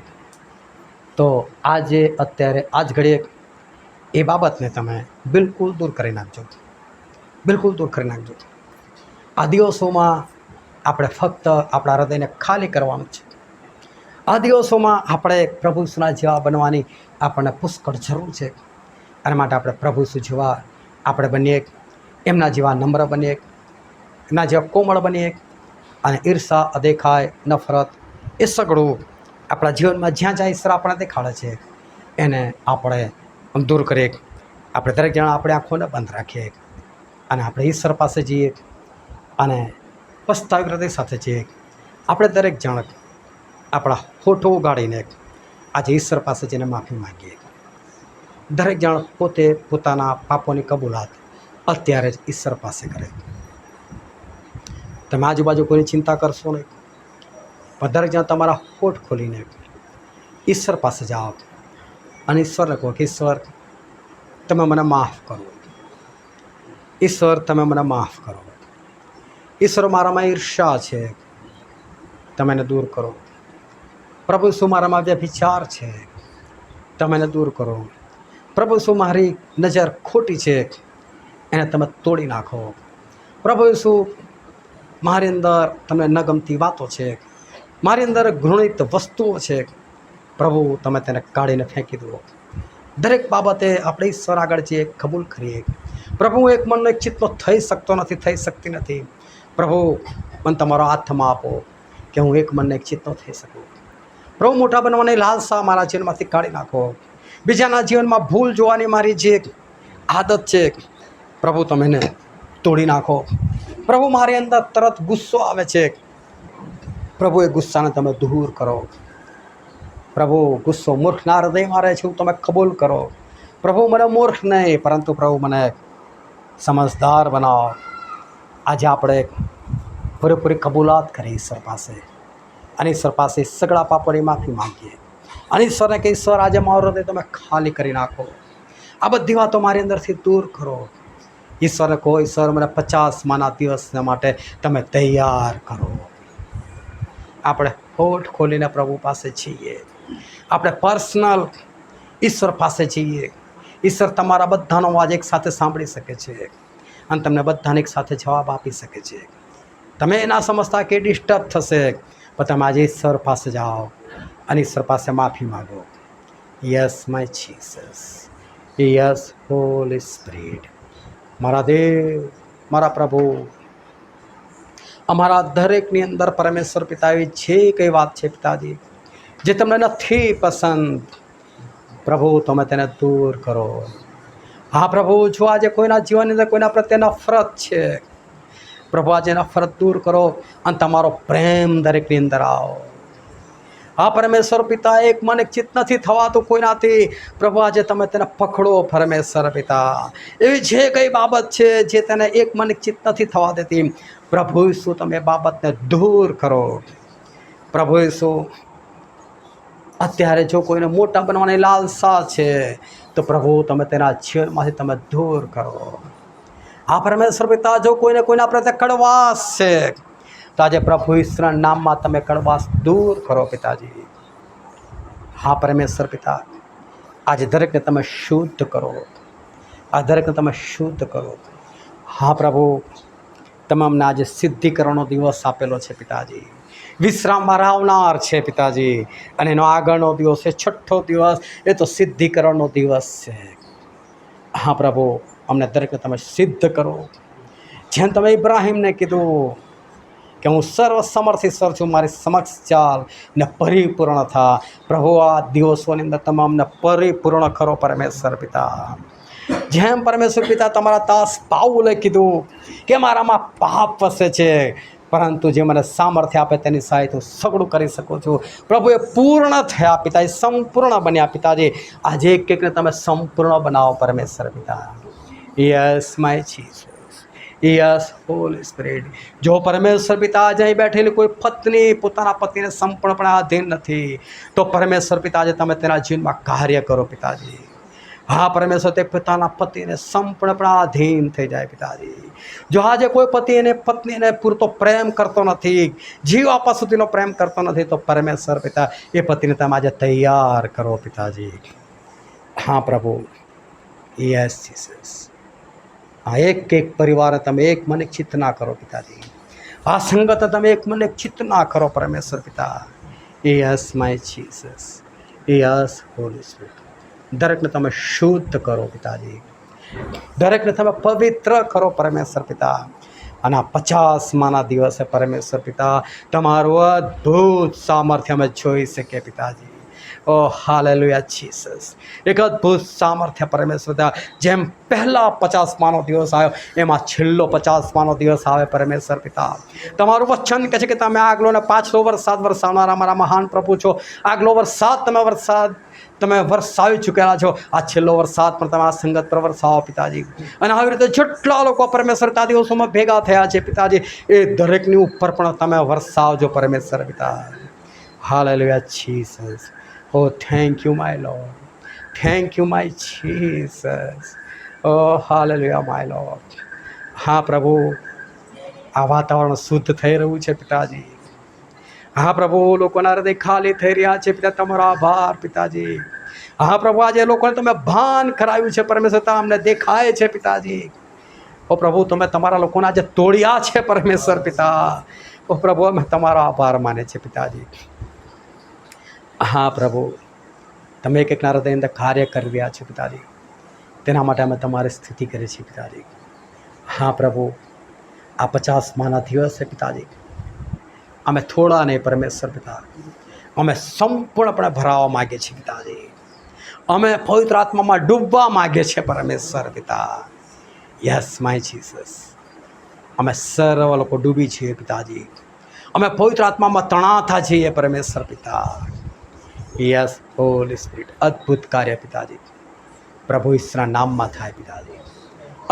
તો આજે અત્યારે આજ ઘડીએ એ બાબતને તમે બિલકુલ દૂર કરી નાખજો. બિલકુલ દૂર કરી નાખજો. આ દિવસોમાં આપણે ફક્ત આપણા હૃદયને ખાલી કરવાનું છે. આ દિવસોમાં આપણે પ્રભુ ઈસુના જેવા બનવાની આપણને પુષ્કળ જરૂર છે. અને માટે આપણે પ્રભુ ઈસુ જેવા આપણે બનીએ, એમના જેવા નમ્ર બનીએ, એમના જેવા કોમળ બનીએ અને ઈર્ષા, અદેખાય, નફરત એ સગળું આપણા જીવનમાં જ્યાં જ્યાં ઈશ્વર આપણને દેખાડે છે એને આપણે દૂર કરીએ. આપણે દરેક જણા આપણે આંખોને બંધ રાખીએ અને આપણે ઈશ્વર પાસે જઈએ અને પસ્તાવી હૃદય સાથે જઈએ. આપણે દરેક જણ આપણા હોઠો ઉગાડીને આજે ઈશ્વર પાસે જઈને માફી માગીએ. દરેક જણ પોતે પોતાના પાપોની કબૂલાત અત્યારે જ ઈશ્વર પાસે કરે. તમે આજુબાજુ કોઈની ચિંતા કરશો નહીં, પણ દરેક જણ તમારા હોઠ ખોલીને ઈશ્વર પાસે જાઓ અને ઈશ્વરને કહો કે ઈશ્વર, તમે મને માફ કરો. ઈશ્વર, તમે મને માફ કરો. ઈશ્વર, મારામાં ઈર્ષા છે, તમે એને દૂર કરો. પ્રભુ શું મારામાં વ્યભિચાર છે, તમે એને દૂર કરો. પ્રભુ શું મારી નજર ખોટી છે, એને તમે તોડી નાખો. પ્રભુ શું મારી અંદર તમને ન ગમતી વાતો છે, મારી અંદર ઘૃણિત વસ્તુઓ છે, પ્રભુ તમે તેને કાઢીને ફેંકી દો. દરેક બાબતે આપણે ઈશ્વર આગળ જઈએ, કબૂલ કરીએ. પ્રભુ હું એક મનનો એક ચિત્તનો થઈ શકતો નથી, થઈ શકતી નથી. પ્રભુ મને તમારો હાથમાં આપો કે હું એક મનને એક ચિત્તનો થઈ શકું. પ્રભુ મોટા બનવાની લાલસા મારા જીવનમાંથી કાઢી નાખો. બીજાના જીવનમાં ભૂલ જોવાની મારી જે આદત છે, પ્રભુ તમે એને તોડી નાખો. પ્રભુ મારી અંદર તરત ગુસ્સો આવે છે, પ્રભુ એ ગુસ્સાને તમે દૂર કરો. પ્રભુ ગુસ્સો મૂર્ખના હૃદયમાં રહે છે, હું તમે કબૂલ કરો. પ્રભુ મને મૂર્ખ નહીં, પરંતુ પ્રભુ મને સમજદાર બનાવો. આજે આપણે પૂરેપૂરી કબૂલાત કરી ઈશ્વર પાસે અને ઈશ્વર પાસે સગળા પાપોની માફી માંગીએ અને ઈશ્વરને કે ઈશ્વર આજે મારું હૃદય તમે ખાલી કરી નાખો. આ બધી વાતો મારી અંદરથી દૂર કરો. ઈશ્વરને કહો, ઈશ્વર મને 50માના દિવસના માટે તમે તૈયાર કરો. આપણે હોઠ ખોલીને પ્રભુ પાસે છીએ. આપણે પર્સનલ ઈશ્વર પાસે છીએ. ઈશ્વર તમારા બધાનો અવાજ એક સાથે સાંભળી શકે છે અને તમને બધાને એક સાથે જવાબ આપી શકે છે. તમે એના સમજતા કે ડિસ્ટર્બ થશે, પણ તમે આજે ઈશ્વર પાસે જાઓ અને ઈશ્વર પાસે માફી માગો. Yes my Jesus, yes Holi spirit. મારા દેવ, મારા પ્રભુ, અમારા દરેકની અંદર પરમેશ્વર પિતા એવી જે કંઈ વાત છે પિતાજી જે તમને નથી પસંદ, પ્રભુ તમે તેને દૂર કરો. હા પ્રભુ, જો આજે કોઈના જીવનની અંદર કોઈના પ્રત્યે નફરત છે, પ્રભુ આજે નફરત દૂર કરો અને તમારો પ્રેમ દરેકની અંદર આવો. હા પરમેશ્વર પિતા, એક મન એક ચિત્ત નથી થવાતું કોઈનાથી, પ્રભુ આજે તમે તેને પકડો. પરમેશ્વર પિતા, એવી જે કઈ બાબત છે જે તેને એક મન એક ચિત્ત નથી થવા દેતી, પ્રભુ શું તમે બાબતને દૂર કરો. પ્રભુ શું અત્યારે જો કોઈને મોટા બનવાની લાલસા છે, તો પ્રભુ તમે તેના જીવનમાંથી તમે દૂર કરો. હા પરમેશ્વર પિતા, જો કોઈને કોઈના પ્રત્યે કડવાશ છે તો આજે પ્રભુ ઈશ્વરના નામમાં તમે કડવાશ દૂર કરો પિતાજી. હા પરમેશ્વર પિતા, આજે દરેકને તમે શુદ્ધ કરો, આ દરેકને તમે શુદ્ધ કરો. હા પ્રભુ, તમે અમને આજે સિદ્ધિકરણનો દિવસ આપેલો છે પિતાજી, વિશ્રામમાં આવનાર છે પિતાજી, અને એનો આગળનો દિવસ છે છઠ્ઠો દિવસ, એ તો સિદ્ધિકરણનો દિવસ છે. હા પ્રભુ, અમને દરેકને તમે સિદ્ધ કરો. જેમ તમે ઇબ્રાહીમને કીધું કે હું સર્વ સમર્થ ઈશ્વર છું, મારી સમક્ષ ચાલ ને પરિપૂર્ણ થા. પ્રભુ, આ દિવસોની અંદર તમે અમને પરિપૂર્ણ કરો પરમેશ્વર પિતા. જેમ પરમેશ્વર પિતા તમારા દાસ પાઉલે કીધું કે મારામાં પાપ વસે છે, પરંતુ જે મને સામર્થ્ય આપે તેની સહાયથી હું સગળું કરી શકું છું. પ્રભુ, એ પૂર્ણ થયા પિતાજી, સંપૂર્ણ બન્યા પિતાજી. આજે એક એકને તમે સંપૂર્ણ બનાવો પરમેશ્વર પિતા. Yes my Jesus, yes Holi spirit. જો પરમેશ્વર પિતા આજે અહીં બેઠેલી કોઈ પત્ની પોતાના પતિને સંપૂર્ણપણે આધીન નથી, તો પરમેશ્વર પિતા આજે તમે તેના જીવનમાં કાર્ય કરો પિતાજી. હા પરમેશ્વર, તે પોતાના પતિને સંપૂર્ણપણે આધીન થઈ જાય પિતાજી. જો આજે કોઈ પતિ એને પત્નીને પૂરતો પ્રેમ કરતો નથી, જીવ આપવા સુધીનો પ્રેમ કરતો નથી, તો પરમેશ્વર પિતા એ પતિને તમે આજે તૈયાર કરો પિતાજી. હા પ્રભુ, યસ જીસસ. આ એક એક પરિવારને તમે એક મને ચિત્ત ના કરો પિતાજી. આ સંગત તમે એક મને ચિત્ત ના કરો પરમેશ્વર પિતા. Yes my Jesus, yes Holi spirit. દરેકને તમે શુદ્ધ કરો પિતાજી, દરેકને તમે પવિત્ર કરો પરમેશ્વર પિતા. અને આ 50માના દિવસે પરમેશ્વર પિતા તમારું અદ્ભુત સામર્થ્ય અમે જોઈ શકીએ પિતાજી. ઓ હાલેલુયા જીસસ. એક અદ્ભુત સામર્થ્ય પરમેશ્વર પિતા. જેમ પહેલા 50માનો દિવસ આવ્યો, એમાં છેલ્લો 50માનો દિવસ આવે પરમેશ્વર પિતા. તમારું વચન કહે છે કે તમે આગલો અને પાછલો વરસાદ વરસાવનારા અમારા મહાન પ્રભુ છો. આગલો વરસાદ તમે વરસાવી ચૂકેલા છો, આ છેલ્લો વરસાદ પણ તમે આ સંગત પર વરસાવો પિતાજી. અને આવી રીતે જેટલા લોકો પરમેશ્વર પિતા દિવસોમાં ભેગા થયા છે પિતાજી, એ દરેકની ઉપર પણ તમે વરસાવજો પરમેશ્વર પિતા. Hallelujah Jesus. Oh, thank you, my Lord. Thank you, my Jesus. Oh, hallelujah, my Lord. હા પ્રભુ, આ વાતાવરણ શુદ્ધ થઈ રહ્યું છે પિતાજી. હા પ્રભુ, લોકોના હૃદય ખાલી થઈ રહ્યા છે પિતા, તમારો આભાર પિતાજી. હા પ્રભુ, આજે લોકોને તમે ભાન કરાવ્યું છે પરમેશ્વર, અમને દેખાય છે પિતાજી. ઓ પ્રભુ, તમે તમારા લોકોને આજે તોડ્યા છે પરમેશ્વર પિતા. ઓ પ્રભુ, અમે તમારો આભાર માને છે પિતાજી. હા પ્રભુ, તમે એક એકના હૃદય અંદર કાર્ય કરી રહ્યા છો પિતાજી, તેના માટે અમે તમારી સ્થિતિ કરીએ છીએ પિતાજી. હા પ્રભુ, આ 50માના દિવસે પિતાજી અમે થોડા નહીં પરમેશ્વર પિતા, અમે સંપૂર્ણપણે ભરાવા માગીએ છીએ પિતાજી. અમે પવિત્ર આત્મામાં ડૂબવા માગીએ છીએ પરમેશ્વર પિતા. Yes my Jesus. અમે સર્વ લોકો ડૂબી છીએ પિતાજી. અમે પવિત્ર આત્મામાં તણાતા છીએ પરમેશ્વર પિતા. Yes Holi spirit. અદ્ભુત કાર્ય પિતાજી પ્રભુ ઈશ્વરના નામમાં થાય પિતાજી.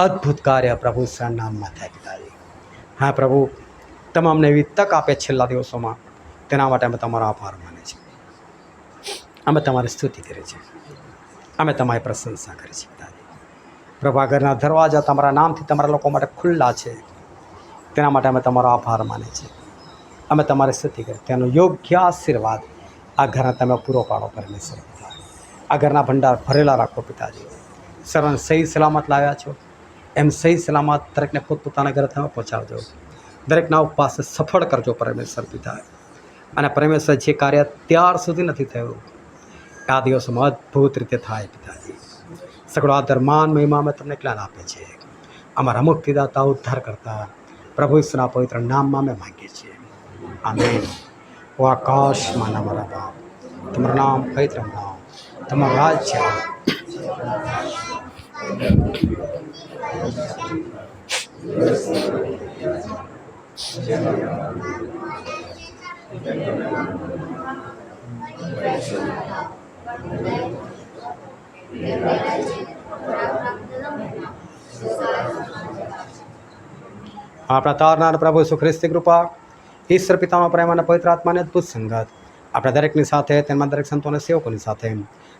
અદ્ભુત કાર્ય પ્રભુ ઈશ્વરના નામમાં થાય પિતાજી. હા પ્રભુ, તમે અમને એવી તક આપે છેલ્લા દિવસોમાં, તેના માટે અમે તમારો આભાર માનીએ છીએ. અમે તમારી સ્તુતિ કરીએ છીએ, અમે તમારી પ્રશંસા કરીએ છીએ પિતાજી. પ્રભુ, આગળના દરવાજા તમારા નામથી તમારા લોકો માટે ખુલ્લા છે, તેના માટે અમે તમારો આભાર માનીએ છીએ. અમે તમારી સ્તુતિ કરીએ. તેનો યોગ્ય આશીર્વાદ આ ઘરના તમે પૂરો પાડો પરમેશ્વર પિતા. આ ઘરના ભંડાર ભરેલા રાખો પિતાજી. સર્વને સહી સલામત લાવ્યા છો, એમ સહી સલામત દરેકને પોતપોતાના ઘરે તમે પહોંચાડજો. દરેકના ઉપવાસ સફળ કરજો પરમેશ્વર પિતા. અને પરમેશ્વર, જે કાર્ય ત્યાર સુધી નથી થયું, આ દિવસોમાં અદ્ભુત રીતે થાય પિતાજી. સગળો આદર માન મહિમા અમે તમને જ્ઞાન આપે છે. અમારા મુક્તિદાતા ઉદ્ધાર કરતા પ્રભુ ઈશ્વરના પવિત્ર નામમાં અમે માગીએ છીએ. આમેન. ઓ આકાશમાં અમારા બાપ, તમારું નામ પવિત્ર નામ, તમારું રાજ્ય. આપણા તારનાર પ્રભુ ઈસુ ખ્રિસ્તી કૃપા, ઈશ્વર પિતાનો પ્રેમ અને પવિત્ર આત્માની અદ્ભુત સંગત આપણા દરેકની સાથે, તેમાં દરેક સંતો અને સેવકોની સાથે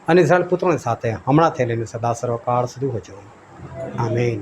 અને ઇઝરાયલ પુત્રોની સાથે હમણાં થઈ લઈને સદા સર્વકાળ સુધી હોજો. આમેન.